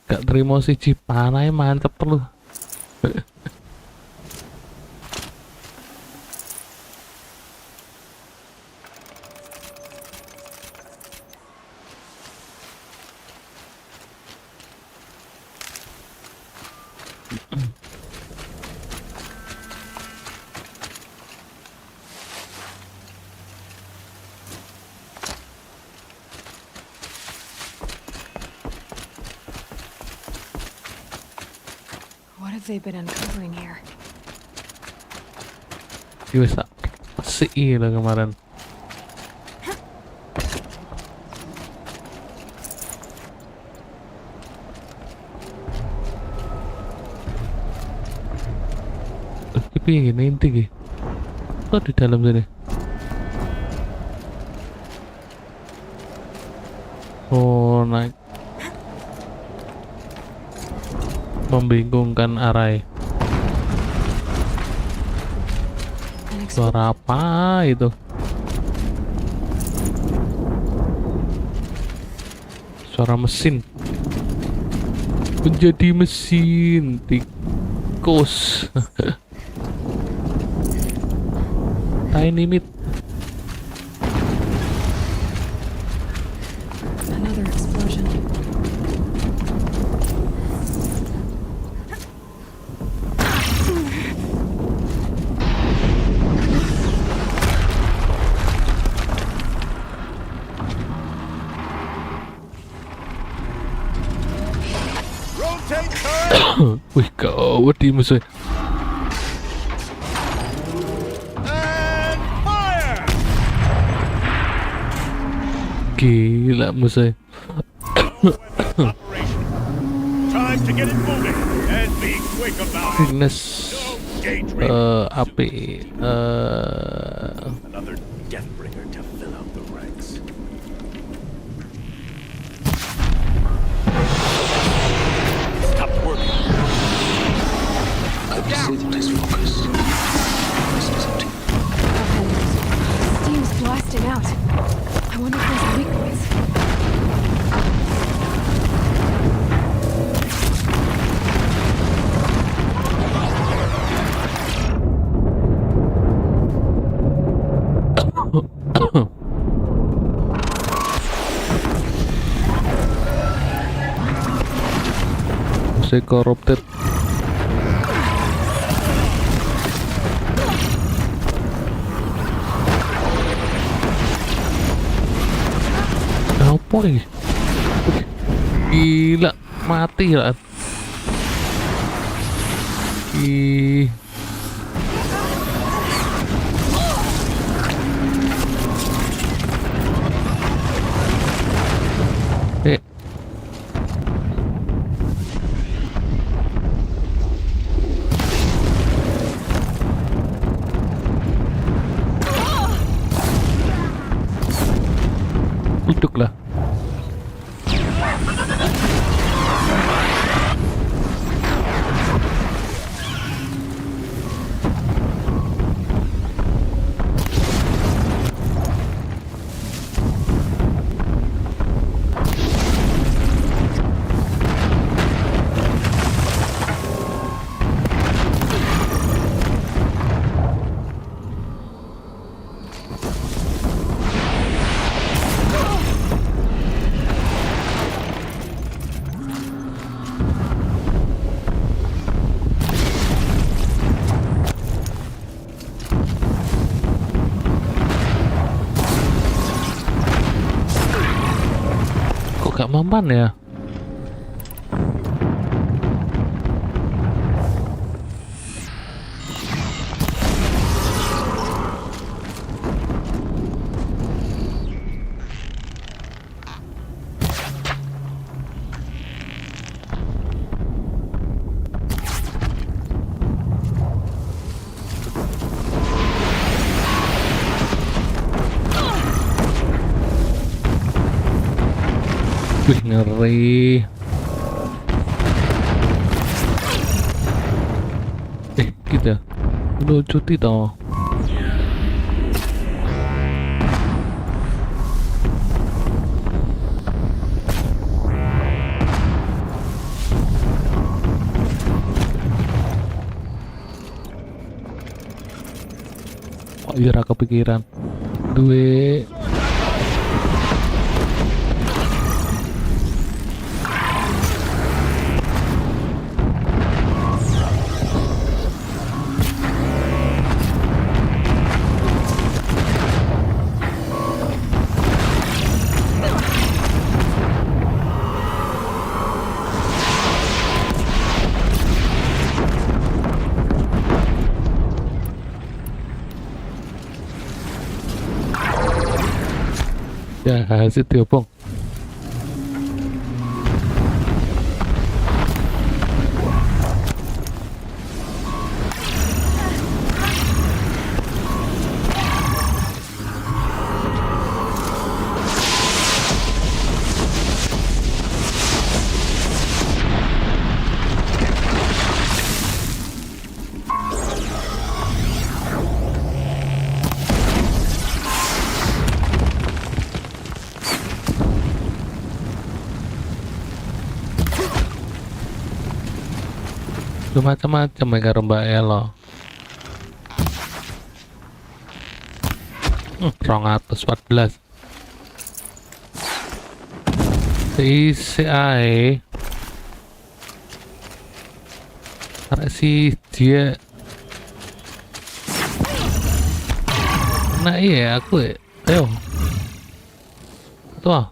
Gak terima si Cipanai mantep lu. What have they been uncovering here? Bisa si lah kemarin. Tapi gini inti kok di dalam sini. Oh, naik. Membingungkan Arai. Suara apa itu? Suara mesin. Menjadi mesin tikus. Tiny meat. Another explosion. Wih, gawat di musuh. Gila musuh. Time to get it moving and be quick about it. Fitness api Another deathbringer to fill out the ranks. Stop working. I perceive this focus. This is empty. Steam's blasting out. I wonder if there's a leak noise. Saya corrupted. Apa ini? Gila, mati lah. Ih. Duduklah. Gak mempan ya. Wih, ngeri. Kita udah cuti toh. Oh iya, kepikiran duwe. Ya, hasil diobong. macam-macam ya karo Mbak Elo. 214 si ae arek si dia. Nah iya aku ya. Ayo tuh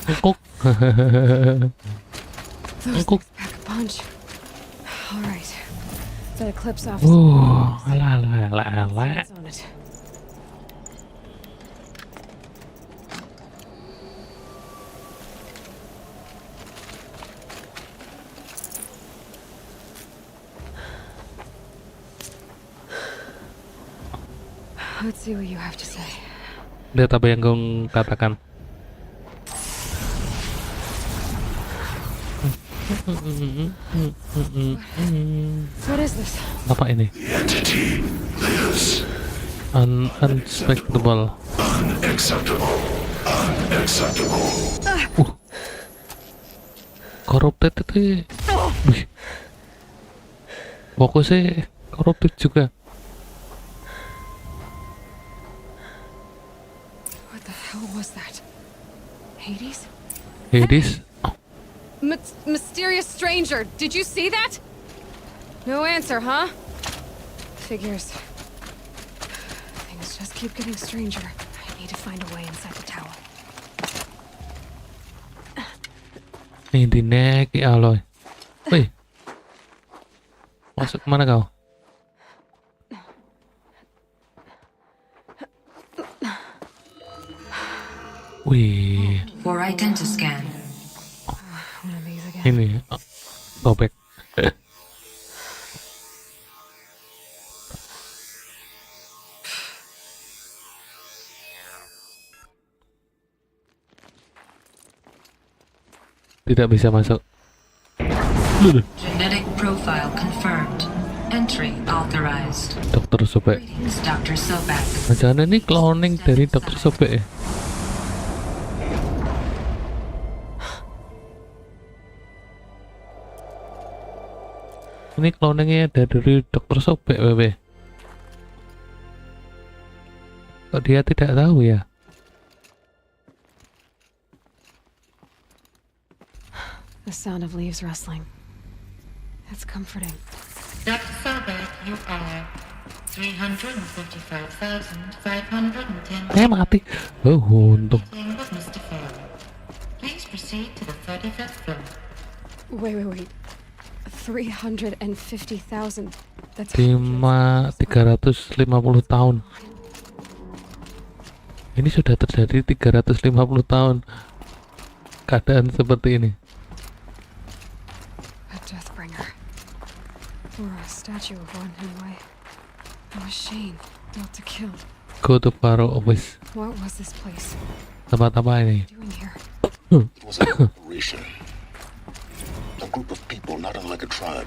Engkuk. Engkuk. Punch. All right. That clips off. Ala. Let's see what you have to say. Lihat apa yang kau katakan. What is this? Apa ini? The entity lives. Unexpectable. Unacceptable. Corrupted itu. Wih. Fokusnya corrupted juga. What the hell was that? Hades? Hades? Mysterious stranger. Did you see that? No answer, huh? Figures. Things just keep getting stranger. I need to find a way inside the tower. Intinya ki Aloy. Wih. Masuk kemana kau? Wih. For identity scan. Ini sobek. Tidak bisa masuk. Genetic profile confirmed. Entry authorized. Dokter sobek. Dr. Sobek. Macam ini cloning dari dokter sobek ya? Ini cloningnya dari dokter sobek, Bebe. Kok dia tidak tahu ya? The sound of leaves rustling. That's comforting. Dr. Sobek, you are 355,510. Mati. Oh, untung. Please proceed to the 35th floor. Wait. 350,000. That's 350 tahun. Ini sudah terjadi 350 tahun. Keadaan seperti ini. A Deathbringer. Or a statue of one, anyway. A machine built to kill. Go to Faro office. What was this place? Tempat apa ini? Doing here? It was a corporation. A group of people not unlike a tribe.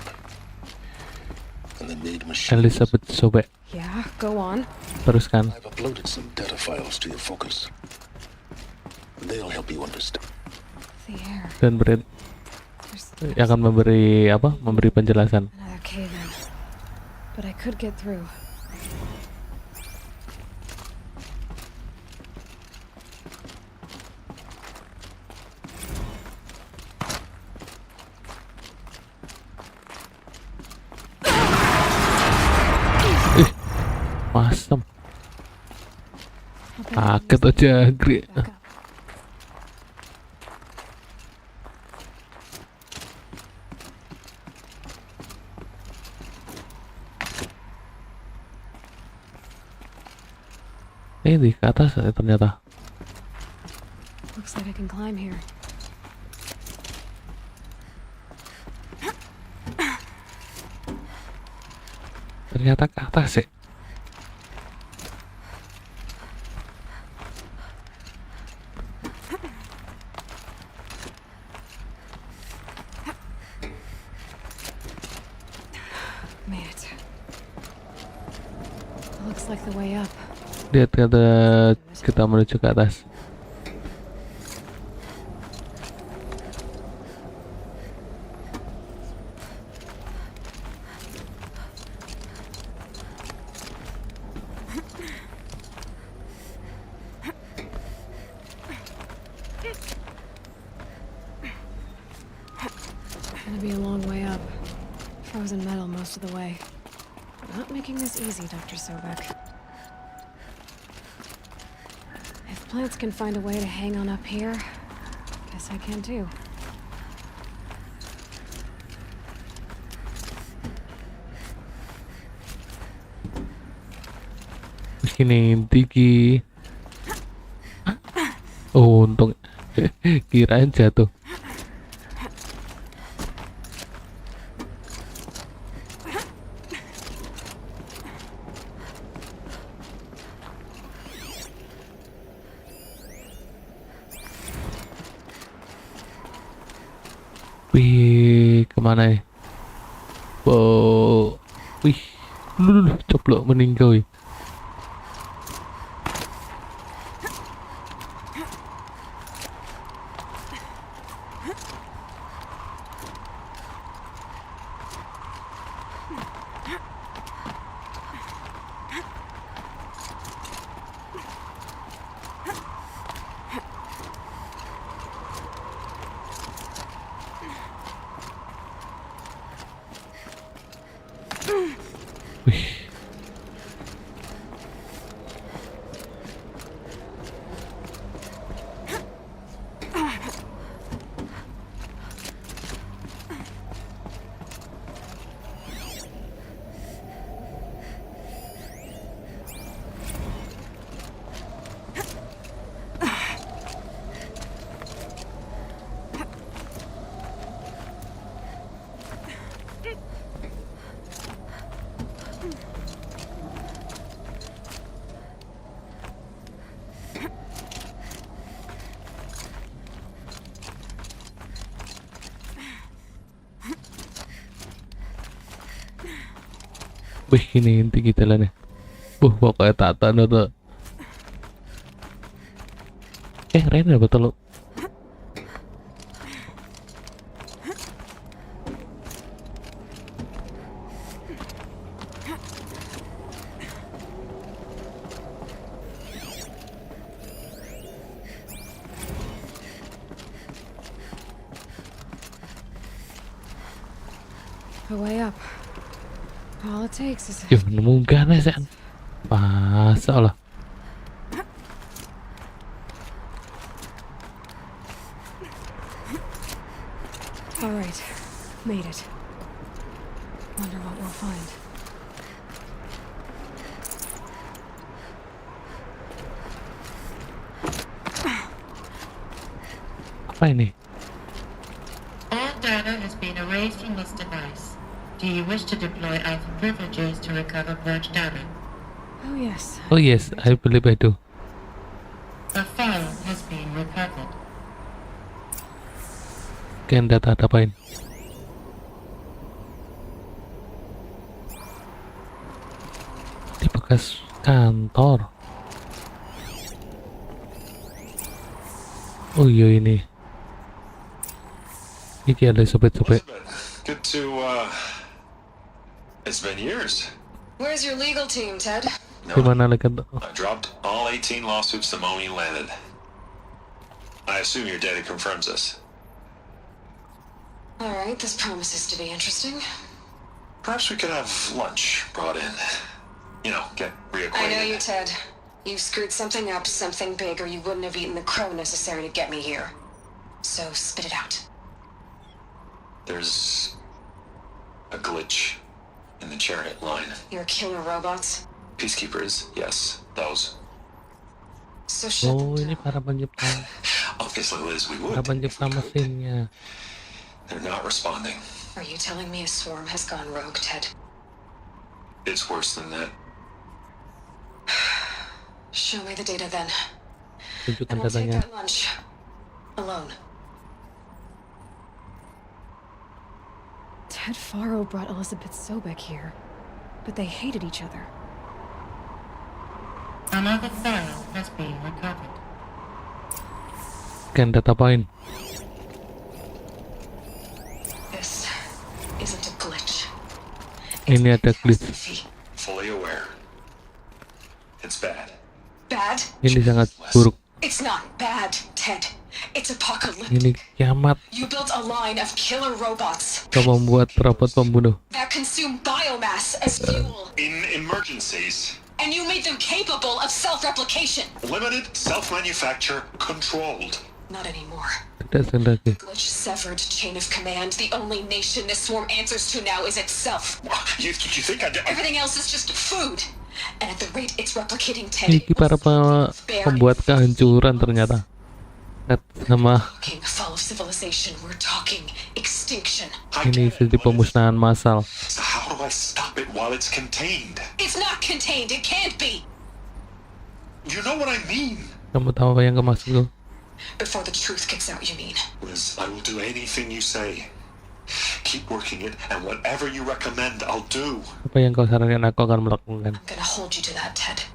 And they made machines. Elizabeth Sobek. Yeah, go on. Teruskan. I've uploaded some data files to your focus. They'll help you understand. The air. Dan akan memberi apa? Memberi penjelasan. Another cave in. But I could get through. Masem. Kaget aja Agri. Ini di atas ternyata. Looks like I can climb here. Ternyata ke atas ya. Looks like the way up. Lihat kita menuju ke atas. bones and metal most of the way. Not making this easy, Dr. Sobek. If plants can find a way to hang on up here, guess I can too. Sini tinggi. Oh, untung kirain jatuh. Wih, kemana ya? Oh, wih, lu coplok meninggal. Wih. Wih, ini inti kita lah nih. Pokoknya tata tuh. Rena betul lo. A way up. All it takes is Yo, nemu gana sih. Masalah. all right. Made it. Wonder what we'll find. Apa ini? All data has been erased from this device. Do you wish to deploy alpha privileges to recover purged data? Oh yes. Oh yes, I believe I do. A file has been recovered. Scan data apain? Di bekas kantor. Oh iya ini. Iki ada sobet-sobet. Good to, it's been years. Where's your legal team, Ted? Gimana lagi? I dropped all 18 lawsuits the moment you landed. I assume your data confirms this. All right, this promises to be interesting. Perhaps we could have lunch brought in. You know, get reacquainted. I know you, Ted. You screwed something up, something big, or you wouldn't have eaten the crow necessary to get me here. So spit it out. There's a glitch in the chariot line. You're killing robots? Peacekeepers, yes, those. So shut Oh, ini para pencipta. Obviously, Liz, we would. Para pencipta mesinnya. They're not responding. Are you telling me a swarm has gone rogue, Ted? It's worse than that. Show me the data then. Tunjukkan And we'll take datanya. that lunch. Alone. Ted Faro brought Elizabeth Sobek here, but they hated each other. Another file has been recovered. Scan data point. This isn't a glitch. Ini ada glitch. Fully aware. It's bad. Bad? Ini sangat buruk. It's not bad, Ted. It's apocalyptic. Ini kiamat. You built a line of killer robots Kau membuat robot pembunuh. that consume biomass as fuel. In emergencies, And you made them capable of self-replication. limited, self-manufacture, controlled. Not anymore. Tidak sendiri. Glitch severed chain of command. The only nation this swarm answers to now is itself. You think I did? Everything else is just food. And at the rate it's replicating, Ted, Ini para pembuat kehancuran ternyata. Sama fall of civilization. We're talking extinction. ini jadi pemusnahan massal. So how do I stop it while it's contained? It's not contained. It can't be. You know what I mean? Kamu tahu apa yang kau maksud? Before the truth gets out, you mean? Liz, I will do anything you say. Keep working it, and whatever you recommend, I'll do. Apa yang kau sarankan aku akan melakukan. I'm gonna hold you to that, Ted.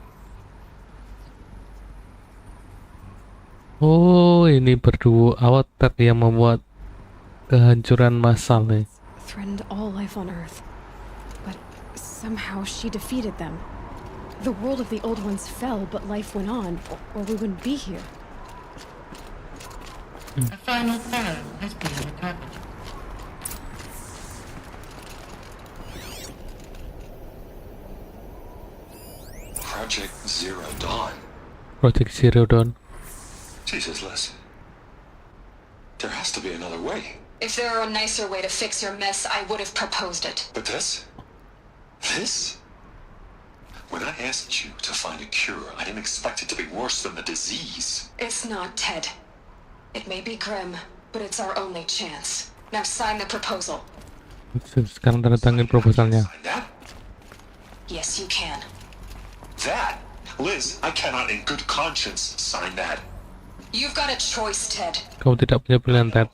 Oh, ini berdua Ted yang membuat kehancuran massal nih. Threatened all life on Earth, but somehow she defeated them. The world of the old ones fell, but life went on, or we wouldn't be here. The final file has been recovered. Project Zero Dawn. Project Zero Dawn. Jesus, Liz. There has to be another way. If there were a nicer way to fix your mess, I would have proposed it. But this? This? When I asked you to find a cure, I didn't expect it to be worse than the disease. It's not, Ted. It may be grim, but it's our only chance. Now sign the proposal. Sekarang tanda tangan proposalnya. Yes, you can. That? Liz, I cannot in good conscience sign that. You've got a choice, Ted. Kau tidak punya pilihan, Ted.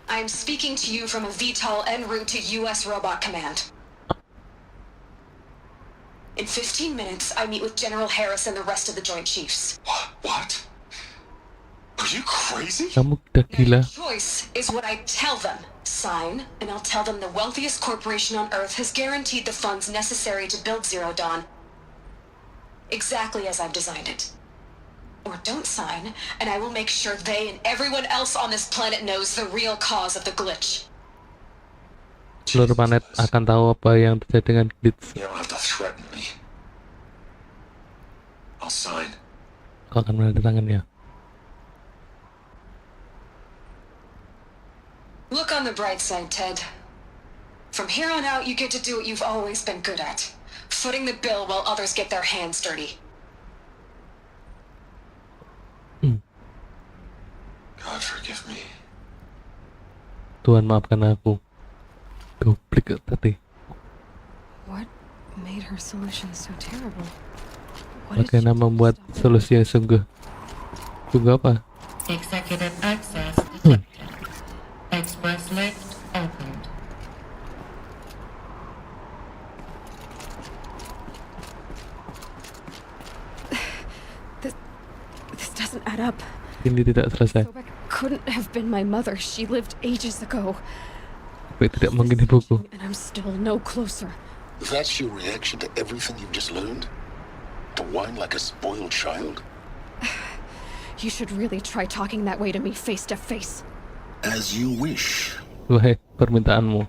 I'm speaking to you from a VTOL en route to U.S. Robot Command. In 15 minutes, I meet with General Harris and the rest of the Joint Chiefs. What? Are you crazy? Kamu udah gila. Choice is what I tell them. Sign, and I'll tell them the wealthiest corporation on Earth has guaranteed the funds necessary to build Zero Dawn exactly as I've designed it. Or don't sign, and I will make sure they and everyone else on this planet knows the real cause of the glitch. Seluruh planet akan tahu apa yang terjadi dengan glitch. You don't have to threaten me. I'll sign. Kau akan menandatangannya. Look on the bright side, Ted. From here on out, you get to do what you've always been good at. Footing the bill while others get their hands dirty. God forgive me. Tuhan maafkan aku. Goblok tadi. What made her solution so terrible? Bagaimana membuat solusi yang sungguh apa? Executive access detected. Express lift opened. This doesn't add up. Ini tidak selesai. Couldn't have been my mother. She lived ages ago. Tapi tidak mungkin ibuku. And I'm still no closer. That's your reaction to everything you've just learned? To whine like a spoiled child? You should really try talking that way to me face to face. As you wish. Wahai permintaanmu.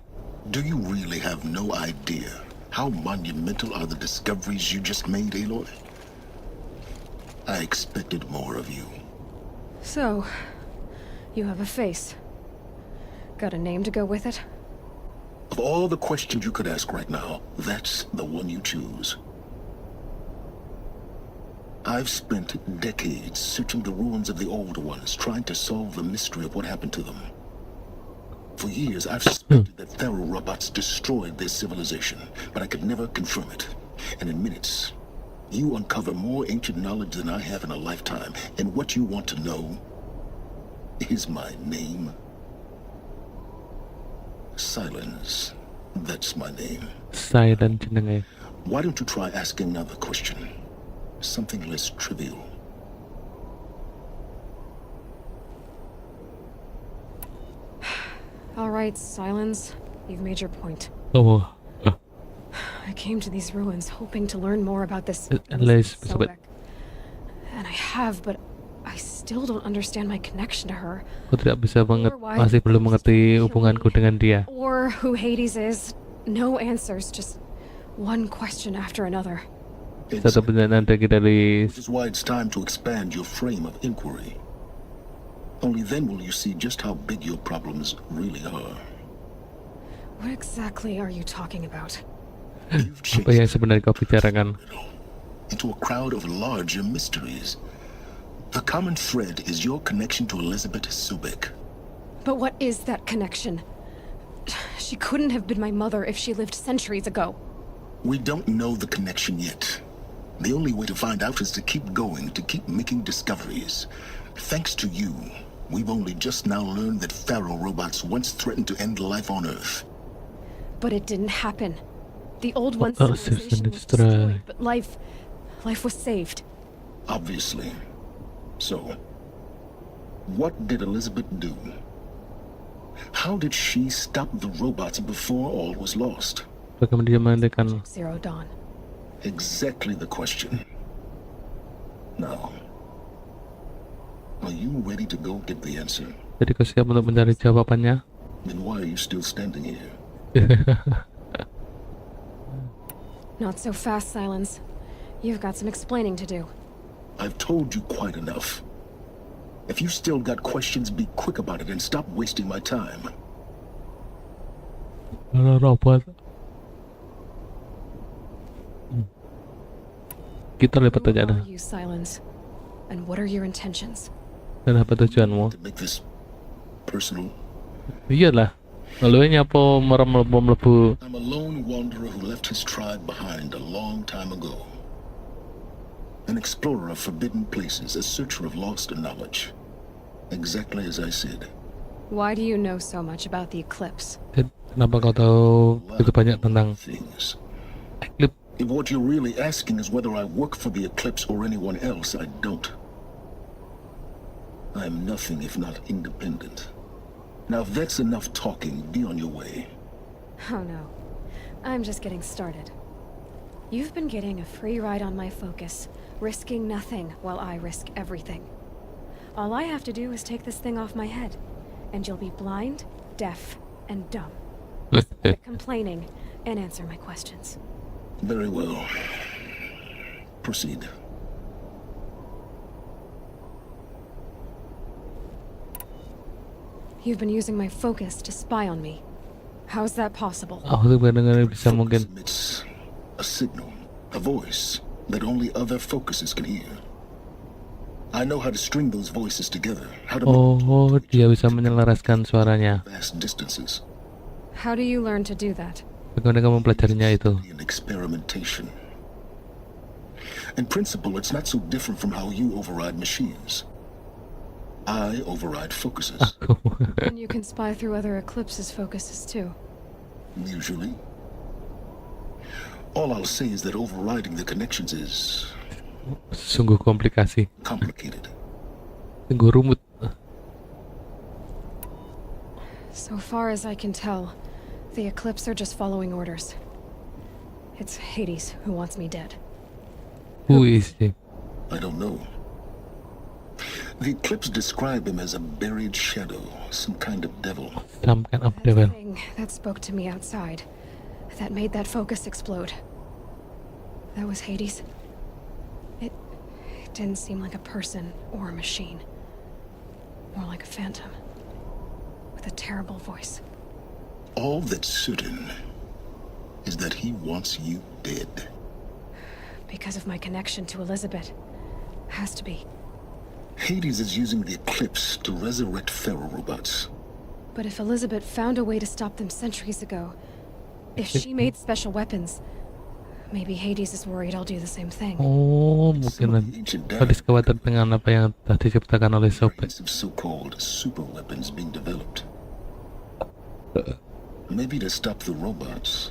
Do you really have no idea how monumental are the discoveries you just made, Aloy? I expected more of you. So, you have a face. Got a name to go with it? Of all the questions you could ask right now, that's the one you choose. I've spent decades searching the ruins of the older ones, trying to solve the mystery of what happened to them. For years, I've suspected that Thero robots destroyed their civilization, but I could never confirm it. And in minutes, you uncover more ancient knowledge than I have in a lifetime, and what you want to know is my name. Silence. That's my name. Silent jenenge. Why don't you try asking another question? Something less trivial. All right, Silence. You've made your point. Oh. I came to these ruins hoping to learn more about this Unless Sobek. And I have, but I still don't understand my connection to her. Aku tidak bisa masih belum mengerti hubunganku dengan dia. Or who Hades is. No answers, just one question after another. Satu pertanyaan dari. Which is why it's time to expand your frame of inquiry. Only then will you see just how big your problems really are. What exactly are you talking about? Apa yang sebenarnya kau bicarakan? Into a crowd of larger mysteries. The common thread is your connection to Elizabeth Subek. But what is that connection? She couldn't have been my mother if she lived centuries ago. We don't know the connection yet. The only way to find out is to keep going, to keep making discoveries. Thanks to you, we've only just now learned that Pharaoh robots once threatened to end life on Earth. But it didn't happen. The old one's civilization was destroyed, but life was saved. Obviously. So, what did Elizabeth do? How did she stop the robots before all was lost? Bagaimana dia menghentikan Zero Dawn. Exactly the question. Now, are you ready to go get the answer? Jadi kau siap untuk mencari jawabannya? Then why are you still standing here? Not so fast, Silence. You've got some explaining to do. I've told you quite enough. If you still got questions, be quick about it and stop wasting my time. Robot. Kita lipat aja dah. Who are you, Silence? And what are your intentions? Dan apa tujuanmu? To make this personal. Iyalah. Lalu nyapa melebu. I'm a lone wanderer who left his tribe behind a long time ago. An explorer of forbidden places, a searcher of lost knowledge. Exactly as I said. Why do you know so much about the eclipse? Kenapa kau tahu begitu banyak tentang things? Eclipse? If what you're really asking is whether I work for the Eclipse or anyone else, I don't. I'm nothing if not independent. Now, if that's enough talking, be on your way. Oh no. I'm just getting started. You've been getting a free ride on my focus, risking nothing while I risk everything. All I have to do is take this thing off my head, and you'll be blind, deaf, and dumb. Quit complaining and answer my questions. Very well. Proceed. You've been using my focus to spy on me. How's that possible? Aku benar-benar bisa mungkin. It's a signal, a voice that only other focuses can hear. I know how to string those voices together. How to dia bisa menyelaraskan suaranya. Vast distances. How do you learn to do that? Bagaimana kamu mempelajarinya itu? An experimentation. In principle, it's not so different from how you override machines. I override focuses. And you can spy through other eclipses' focuses too. Usually. All I'll say is that overriding the connections is sungguh komplikasi. Complicated. Sungguh rumit. So far as I can tell, the Eclipse are just following orders. It's Hades who wants me dead. Who is he? I don't know. The Eclipse describe him as a buried shadow, some kind of devil. Some kind of devil. Thing that spoke to me outside, that made that focus explode. That was Hades. It didn't seem like a person or a machine. More like a phantom. With a terrible voice. All that's certain is that he wants you dead. Because of my connection to Elizabeth. Has to be. Hades is using the Eclipse to resurrect Pharaoh robots. But if Elizabeth found a way to stop them centuries ago, if she made special weapons, maybe Hades is worried I'll do the same thing. Oh, mungkin Hades khawatir dengan apa yang telah diciptakan oleh Sobek. So-called super weapons being developed. Maybe to stop the robots,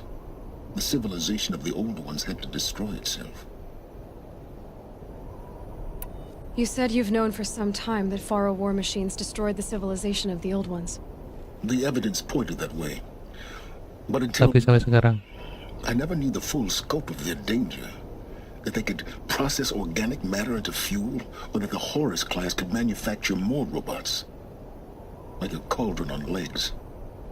the civilization of the old ones had to destroy itself. You said you've known for some time that Pharaoh war machines destroyed the civilization of the old ones. The evidence pointed that way. But until Tapi sampai sekarang, I never knew the full scope of their danger. That they could process organic matter into fuel, or that the Horus class could manufacture more robots. Like a cauldron on legs.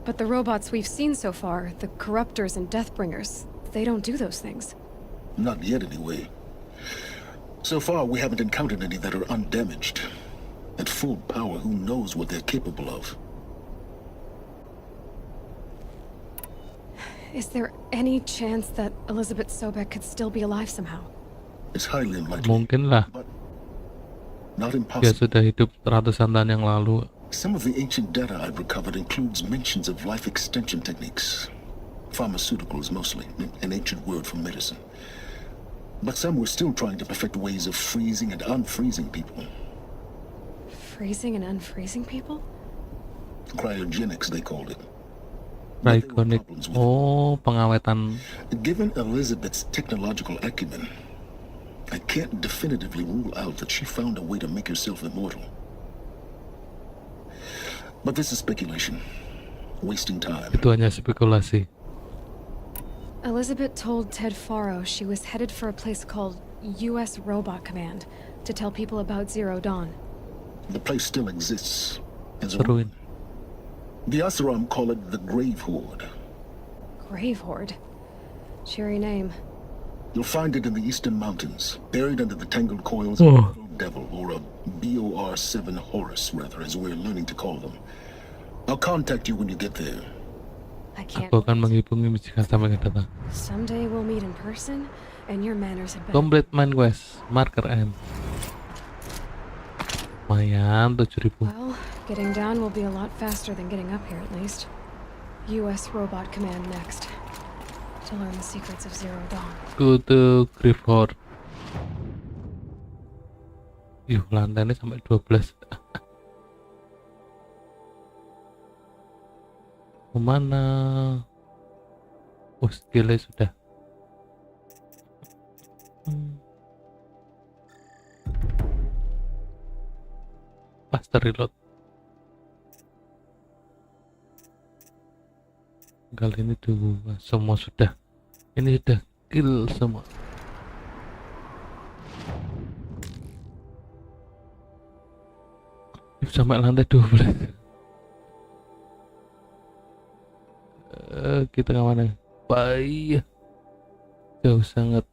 But the robots we've seen so far, the corruptors and deathbringers, they don't do those things. Not yet, anyway. So far, we haven't encountered any that are undamaged. At full power, who knows what they're capable of? Is there any chance that Elizabeth Sobek could still be alive somehow? It's highly unlikely. Mungkin lah. Not Dia impossible. sudah hidup ratusan tahun yang lalu. Some of the ancient data I've recovered includes mentions of life extension techniques. Pharmaceuticals, mostly. An ancient word for medicine. But some were still trying to perfect ways of freezing and unfreezing people. Freezing and unfreezing people? Cryogenics, they called it. Cryogenic. Oh, pengawetan. Given Elizabeth's technological acumen, I can't definitively rule out that she found a way to make herself immortal. But this is speculation. Wasting time. Itu hanya spekulasi. Elizabeth told Ted Faro she was headed for a place called U.S. Robot Command to tell people about Zero Dawn. The place still exists. As a Seruin. The Asuram call it the Grave Horde. Grave Horde? Cheery name. You'll find it in the eastern mountains, buried under the tangled coils of a devil, or a BOR-7 Horus, rather, as we're learning to call them. I'll contact you when you get there. I can't. Aku akan menghubungi jika sampai datang. Someday we'll meet in person, and your manners had better. Complete main quest. Marker N. Lumayan, 7.000. Well, getting down will be a lot faster than getting up here, at least. U.S. Robot Command next. To learn the secrets of Zero Dawn. Go to Grifford. Yuh, lantainya sampai 12. Kemana? Oh, skillnya sudah. Faster reload. Kali ini tuh semua sudah. Ini sudah kill semua. Sampai lantai 12. Kita kemana? Bye. Jauh sangat.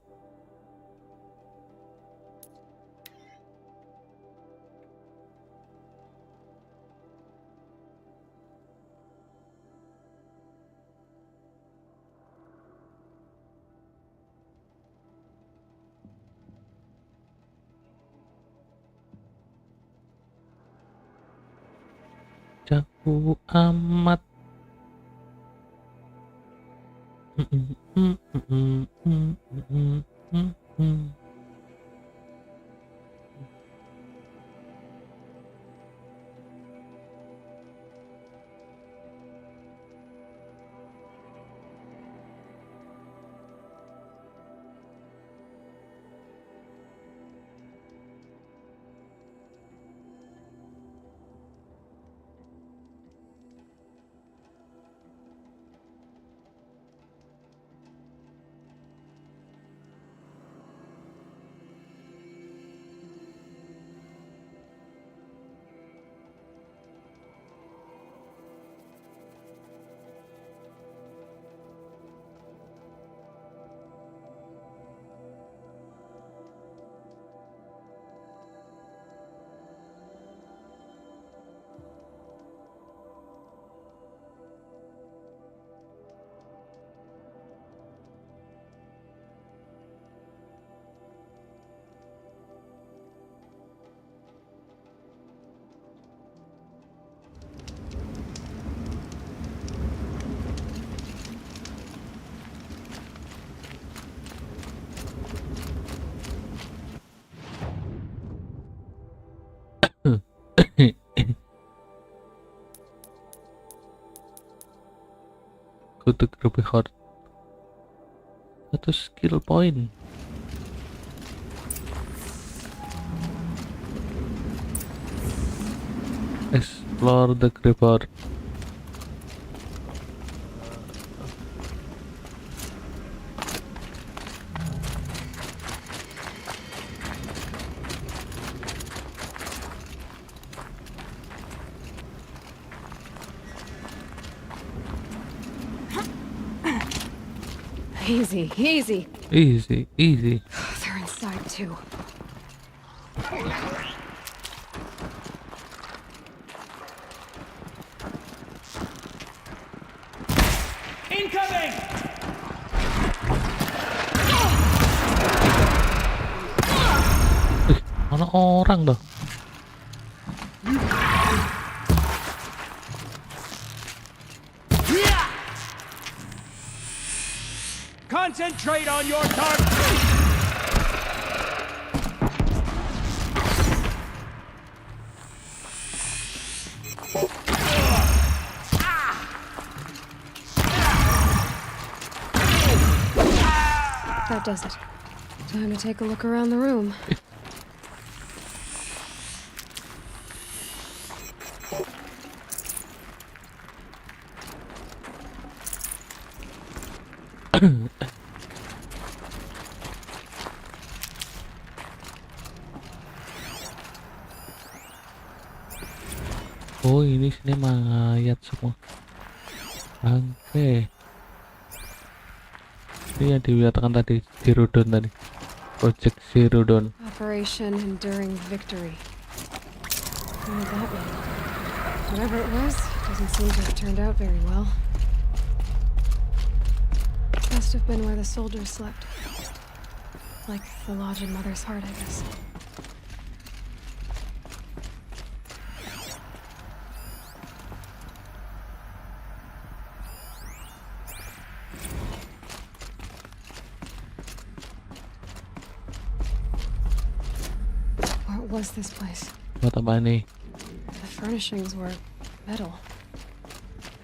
Jauh amat. Go to Grumpy Horde. 1 skill point. Explore the Grumpy. Easy, easy. Easy, easy. They're inside too. Incoming! Mana orang dah? Concentrate on your target! That does it. Time to take a look around the room. Oh, ini sini mayat semua. Oke. Ini yang dinyatakan tadi, Zero Dawn tadi. Project Zero Dawn. Operation Enduring Victory. What did that mean? Whatever it was, doesn't seem to have turned out very well. Must have been where the soldiers slept. Like the lodge in Mother's heart, I guess. What was this place? Buat apa nih? The furnishings were metal.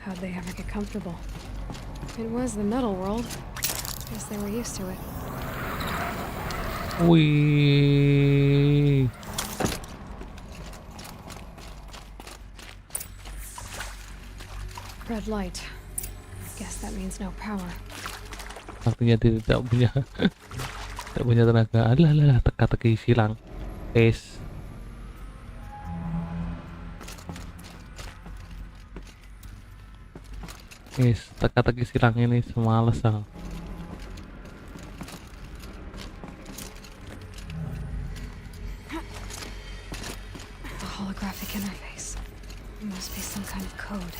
How'd they ever get comfortable? It was the metal world. Guess they were used to it. Wih. Red light. Guess that means no power. Artinya dia tidak punya tidak punya tenaga. Alah, teka-teki silang. Teka-teki silang ini semales ah. A holographic interface. It must be some kind of code.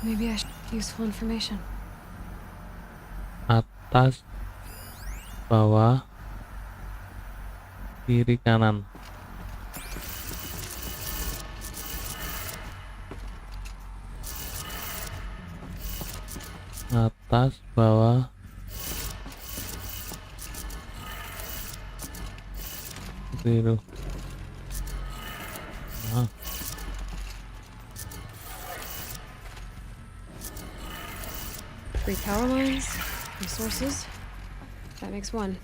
Maybe I should useful information. Atas, bawah, kiri, kanan. Atas, bawah, kiri. Nah. Three power lines, resources. That makes one.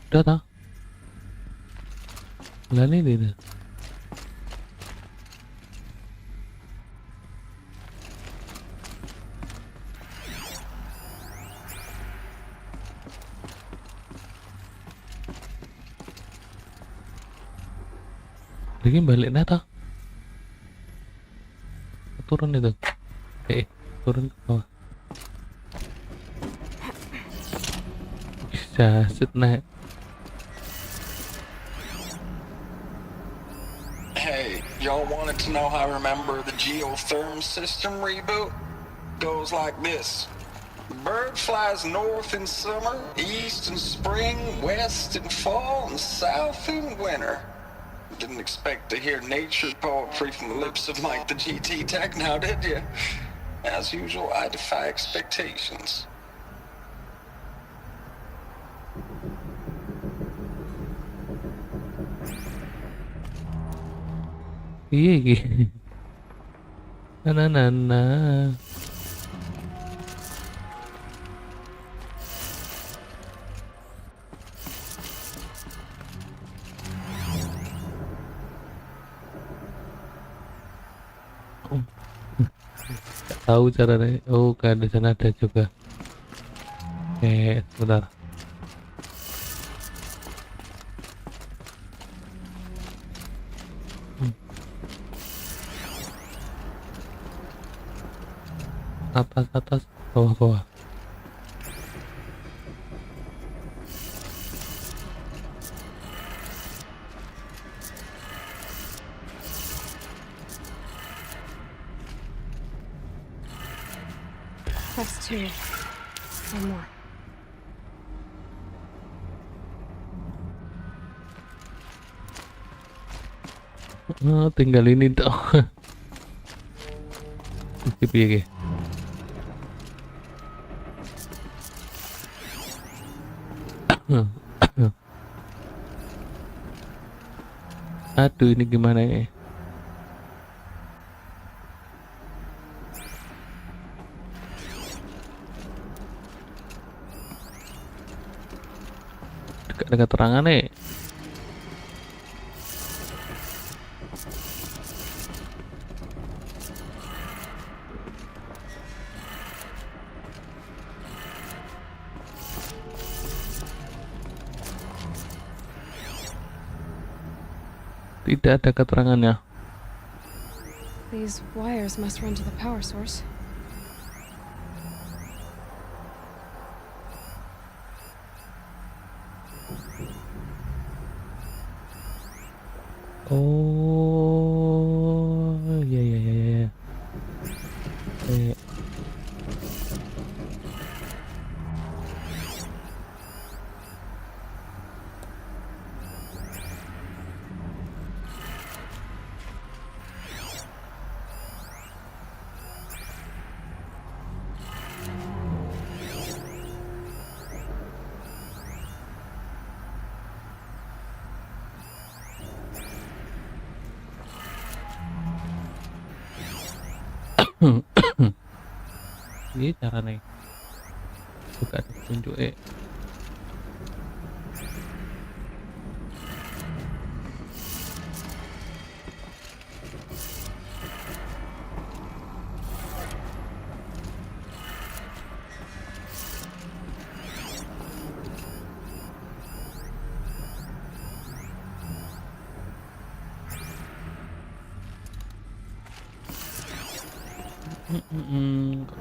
Udah tak? Lah ini dia. Lagi balik nata. Turun itu. Turun ke bawah. Bisa sit naik. Hey, y'all wanted to know how I remember the geotherm system reboot? Goes like this. The bird flies north in summer, east in spring, west in fall, and south in winter. Didn't expect to hear nature poetry from the lips of Mike the GT Tech now, did you? As usual, I defy expectations. Iya. Na. Tahu caranya. Oh, kan di sana ada juga. Sebentar. atas, bawah. That's two. One more. Tinggal ini toh. Piye. Aduh, ini gimana ya? Dekat terangan nih. Tidak ada keterangannya. These wires must run to the power source. Oh, ya. Ini caranya juga ada petunjuk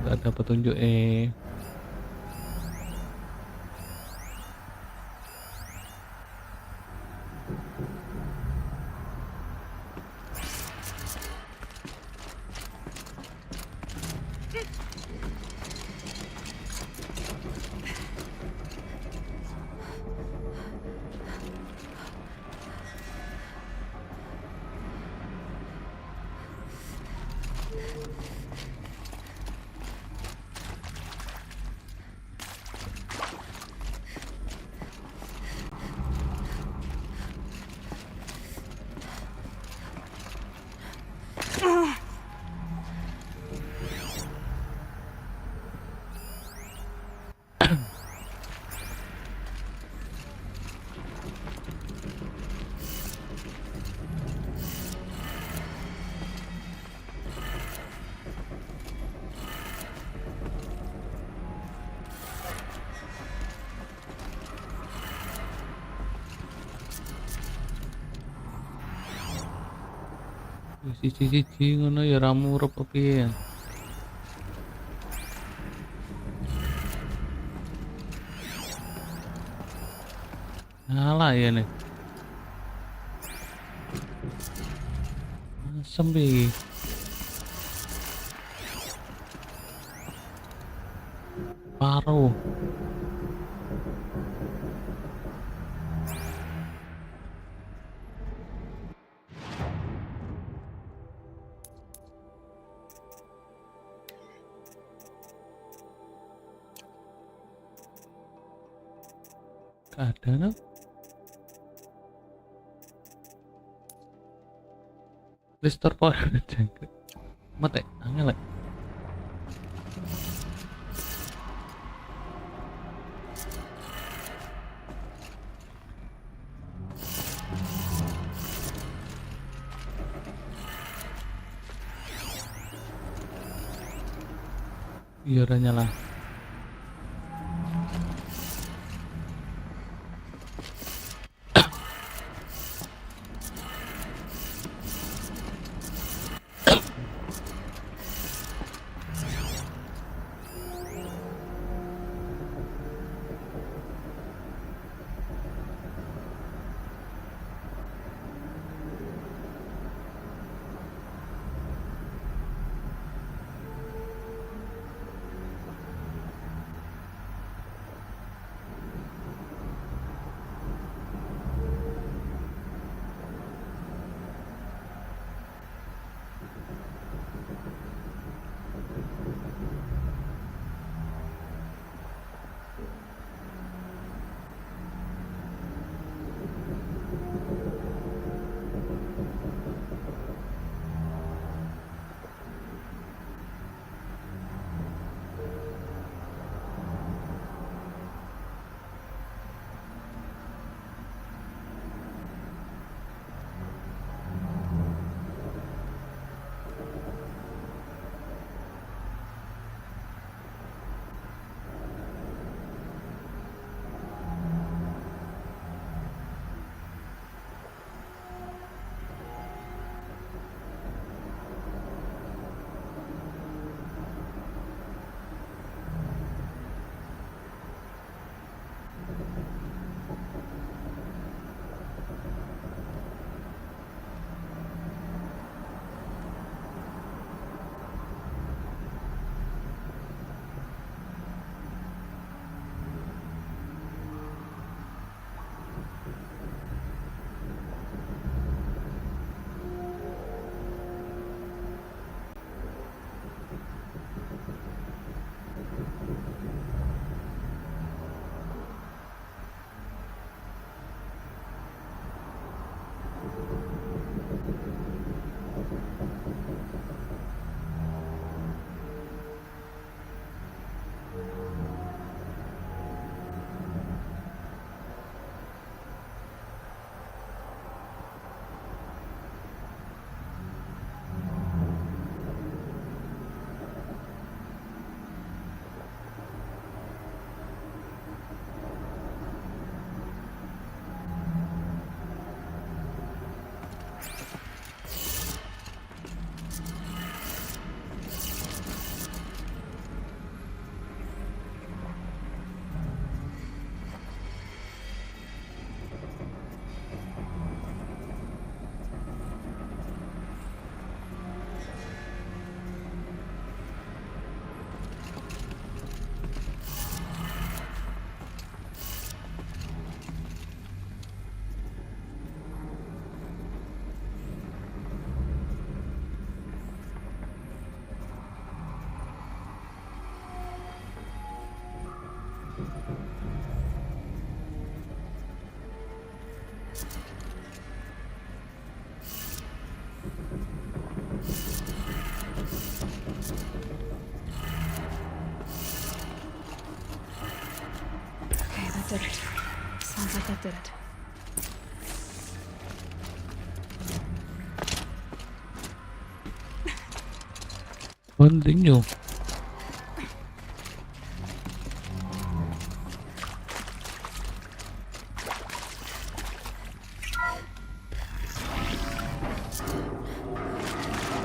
Gak ada petunjuk siji ngono ya ramu urip piye. Ngalah ya nih. Asem iki. Paruh. Ada no? Restore power jangkrik. Mate, angel. Iya udah nyala. did it. Sounds like that did it. Continue.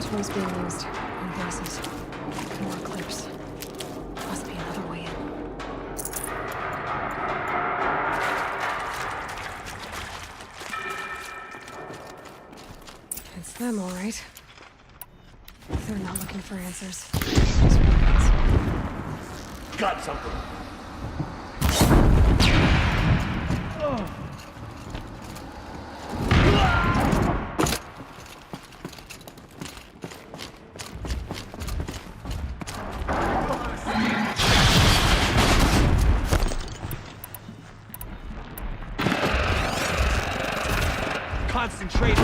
Tools being used in places. More clips. Must be another way in. It's them, all right. They're not looking for answers. Just weapons. Got something. Concentrate.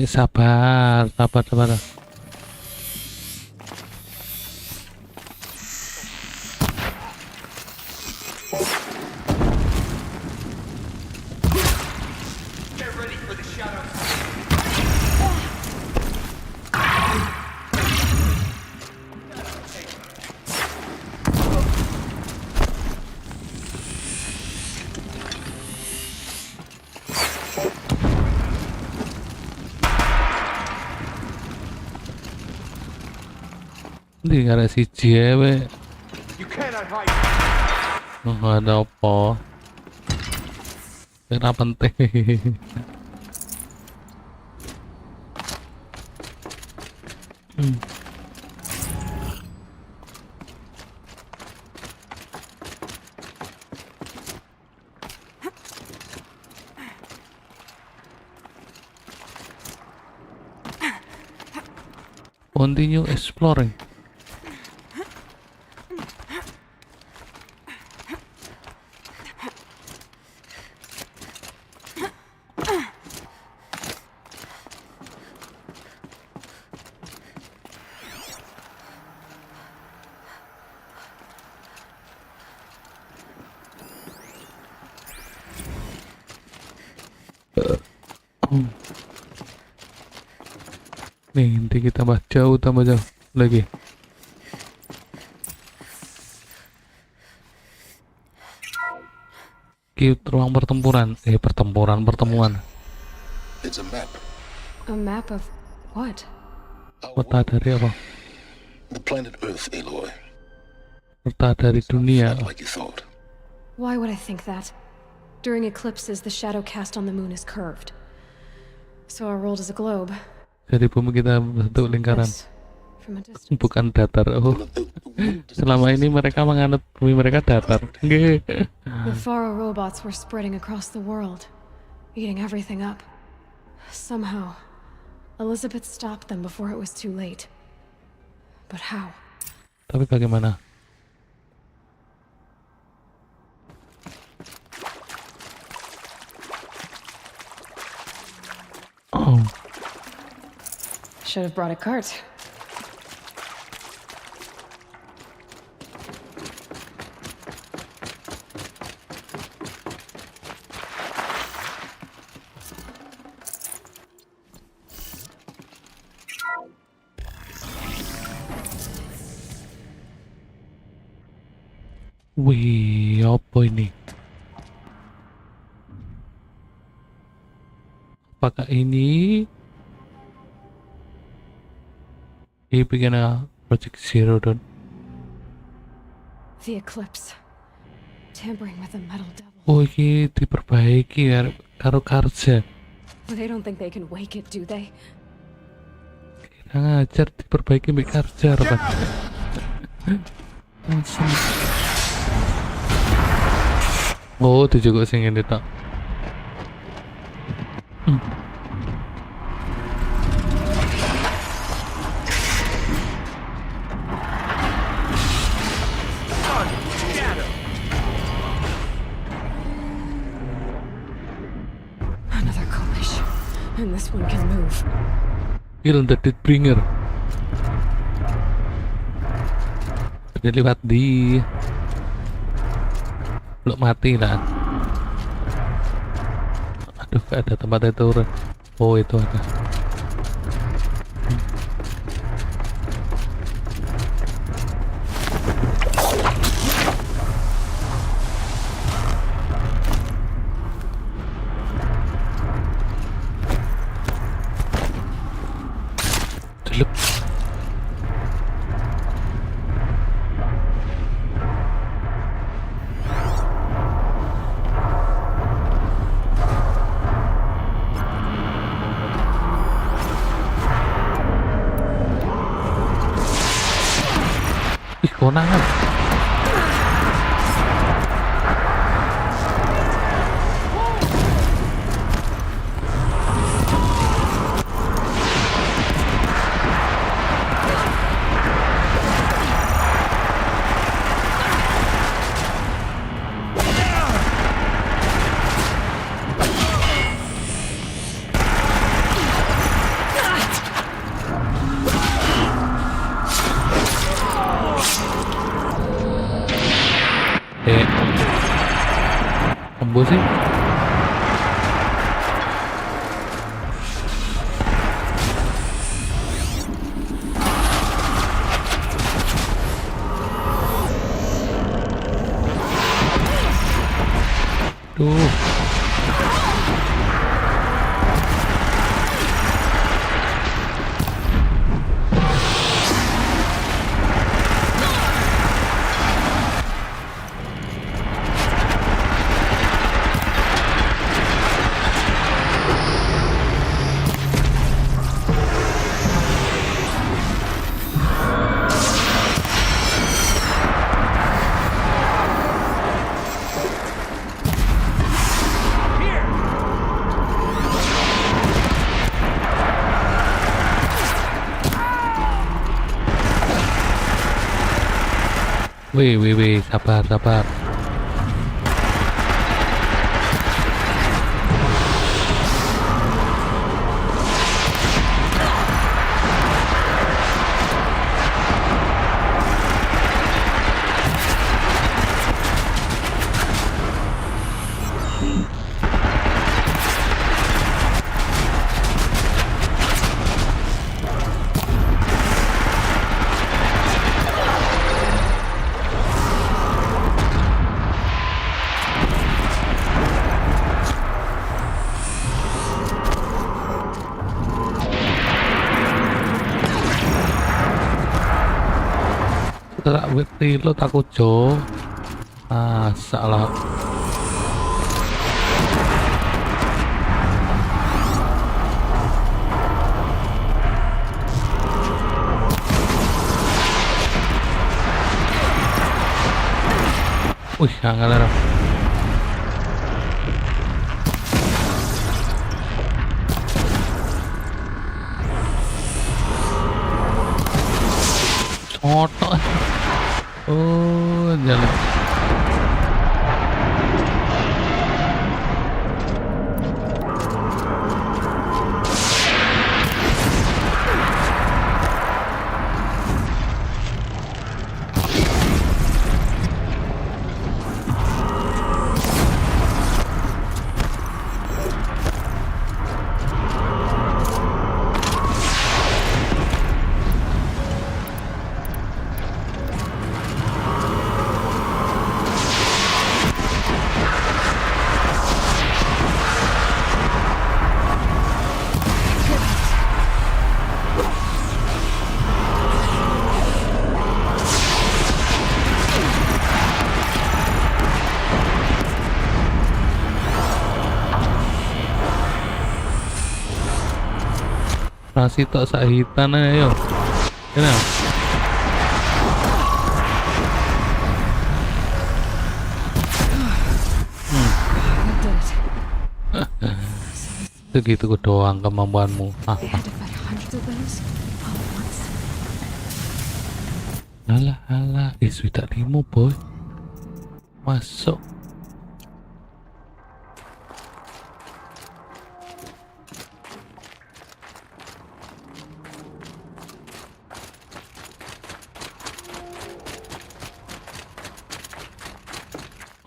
Sabar. Get ready for the shadow. Ini ada si cewek. You cannot hide. Nggak ada apa. Kira penting. Continue exploring. Nih, nanti kita tambah jauh lagi. Cute ruang pertempuran. Pertemuan. It's a map. A map of what? Peta dari apa? The planet Earth, Aloy. Peta dari dunia. Like you thought. Why would I think that? During eclipses, the shadow cast on the moon is curved. So our world is a globe. Jadi bumi kita bentuk lingkaran, bukan datar. Oh, selama ini mereka menganut bumi mereka datar. The Faro robots were spreading across the world, eating everything up. Somehow, Elizabeth stopped them before it was too late. But how? Tapi bagaimana? Oh. Should have brought a cart. Wih, apa ini? Apakah ini bikin Project Zero Dawn? The eclipse. Tampering with the metal devil. Oh, ini diperbaiki karo kerja. They don't think they can wake it, do they? ngajar diperbaiki mbek karjar Pak. Langsung. Oh, dijogok sing ngene tok. Another collage. And this one can move. Kill the Deathbringer. Udah lewat di belum mati lah. Aduh, gak ada tempatnya turun. Oh, itu ada. Celup. Ih, konangan. Tembus sih. Duh. Wih, sabar. Tak beti lo takut jo. Salah. Wih, angel lah. Otot. Oh, jalan. Rasi tok sahitan ayo. Kena. Segitu doang kemampuanmu. Alah alah, sudah 5 boy. Masuk.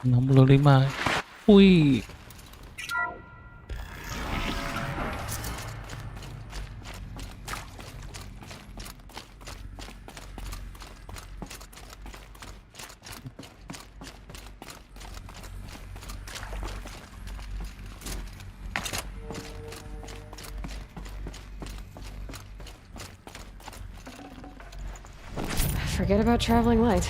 $65. Wih. Forget about traveling light.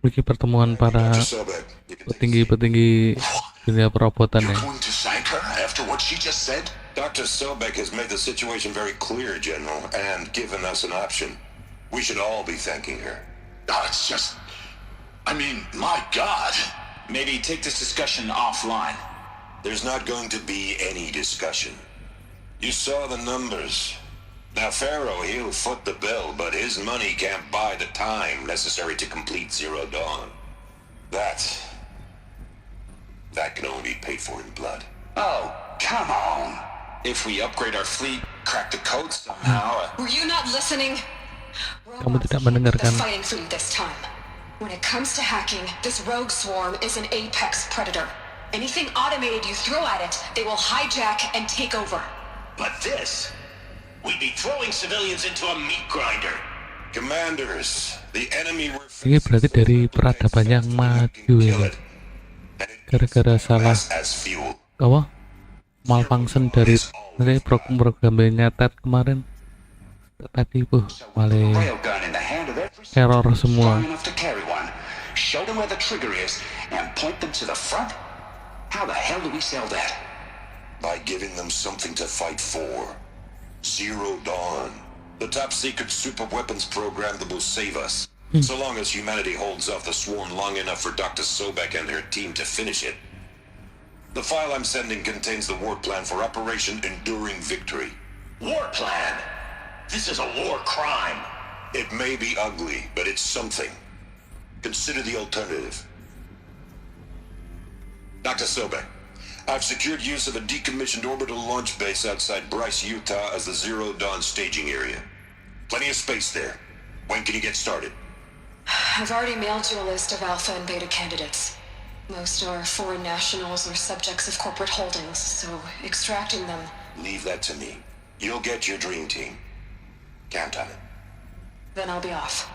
Bagi pertemuan para petinggi-petinggi dunia perobotan ya. Going to thank her after what she just said? Dr. Sobek has made the situation very clear, General, and given us an option. We should all be thanking her. Oh, it's just... I mean, my God. Maybe take this discussion offline. There's not going to be any discussion. You saw the numbers. Now, Pharaoh, he'll foot the bill, but his money can't buy the time necessary to complete Zero Dawn. That can only be paid for in blood. Oh, come on. If we upgrade our fleet, crack the code somehow... Were you not listening? Kamu tidak mendengarkan. Fighting fleet this time. When it comes to hacking, this rogue swarm is an apex predator. Anything automated you throw at it, they will hijack and take over. But this... We'd be throwing civilians into a meat grinder. Commanders, the enemy were... Ini berarti dari peradaban yang maju ya. Gara-gara salah apa? Malfunction dari programnya Ted kemarin. Tadi malah error semua. Show them where the trigger is and point them to the front. How the hell do we sell that? By giving them something to fight for. Zero Dawn, the top-secret super weapons program that will save us. So long as humanity holds off the swarm long enough for Dr. Sobek and her team to finish it. The file I'm sending contains the war plan for Operation Enduring Victory. War plan? This is a war crime. It may be ugly, but it's something. Consider the alternative. Dr. Sobek, I've secured use of a decommissioned orbital launch base outside Bryce, Utah as the Zero Dawn staging area. Plenty of space there. When can you get started? I've already mailed you a list of alpha and beta candidates. Most are foreign nationals or subjects of corporate holdings, so extracting them... Leave that to me. You'll get your dream team. Count on it. Then I'll be off.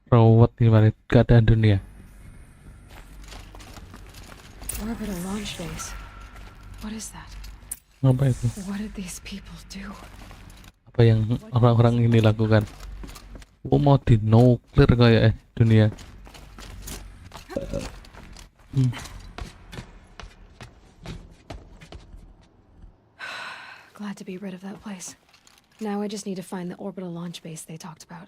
Rawat gimana keadaan dunia? Orbital launch base. What is that? Apa itu? What did these people do? Apa yang orang-orang ini lakukan? Mau di nuklir kayak dunia. Glad to be rid of that place. Now I just need to find the orbital launch base they talked about.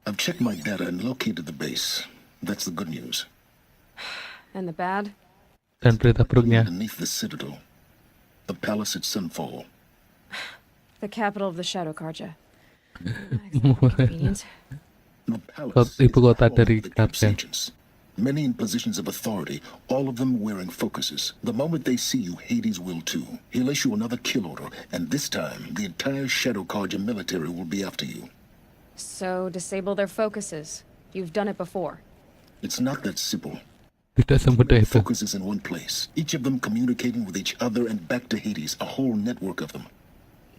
I've checked my data and located the base. That's the good news. And the bad? Dan berita buruknya. Beneath the citadel, the palace at Sunfall. The capital of the Shadow Karja. The palace Ibu kota dari Karja. Many in positions of authority, all of them wearing focuses. The moment they see you, Hades will too. He'll issue another kill order, and this time, the entire Shadow Karja military will be after you. So, disable their focuses. You've done it before. It's not that simple. Tidak semudah itu. Focuses in one place, each of them communicating with each other and back to Hades, a whole network of them.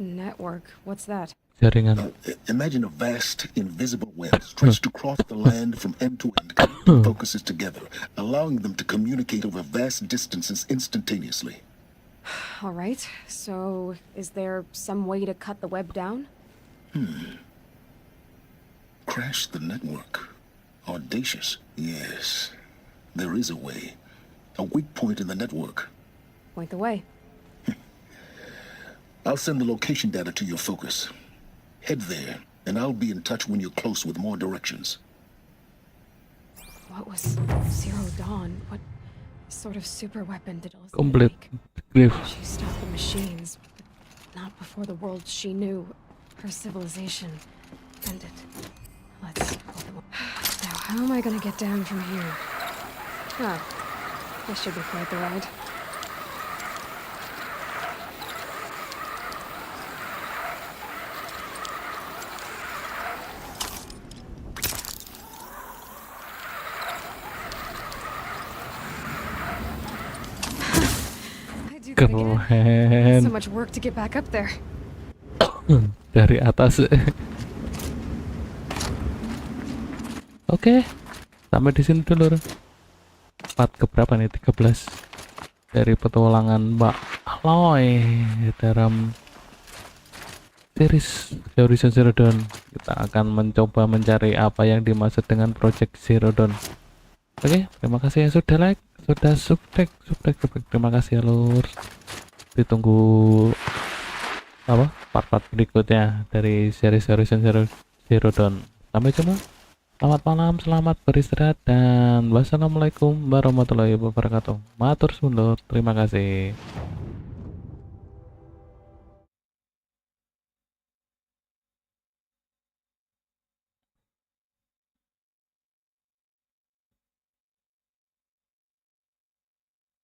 Network? What's that? Jaringan. Imagine a vast, invisible web stretched across the land from end to end, connecting focuses together, allowing them to communicate over vast distances instantaneously. All right, so is there some way to cut the web down? Crash the network. Audacious? Yes. There is a way. A weak point in the network. Point the way. I'll send the location data to your focus. Head there, and I'll be in touch when you're close with more directions. What was Zero Dawn? What sort of super weapon did Elizabeth Complete make? grief. She stopped the machines, but not before the world she knew, her civilization, ended. Let's open. Now, how am I gonna get down from here? Oh, this should be quite the ride. Keren. So much work to get back up there. Dari atas. Oke, sampai di sini dulu. Part keberapa nih? 13 dari petualangan Mbak Aloy dalam series Horizon Zero Dawn. Kita akan mencoba mencari apa yang dimaksud dengan Project Zero Dawn. Oke, terima kasih yang sudah like, sudah subscribe. Terima kasih ya lur. Ditunggu apa part-part berikutnya dari series Horizon Zero Dawn. Sampai jumpa. Selamat malam, selamat beristirahat, dan wassalamualaikum warahmatullahi wabarakatuh. Matur suwun lur, terima kasih.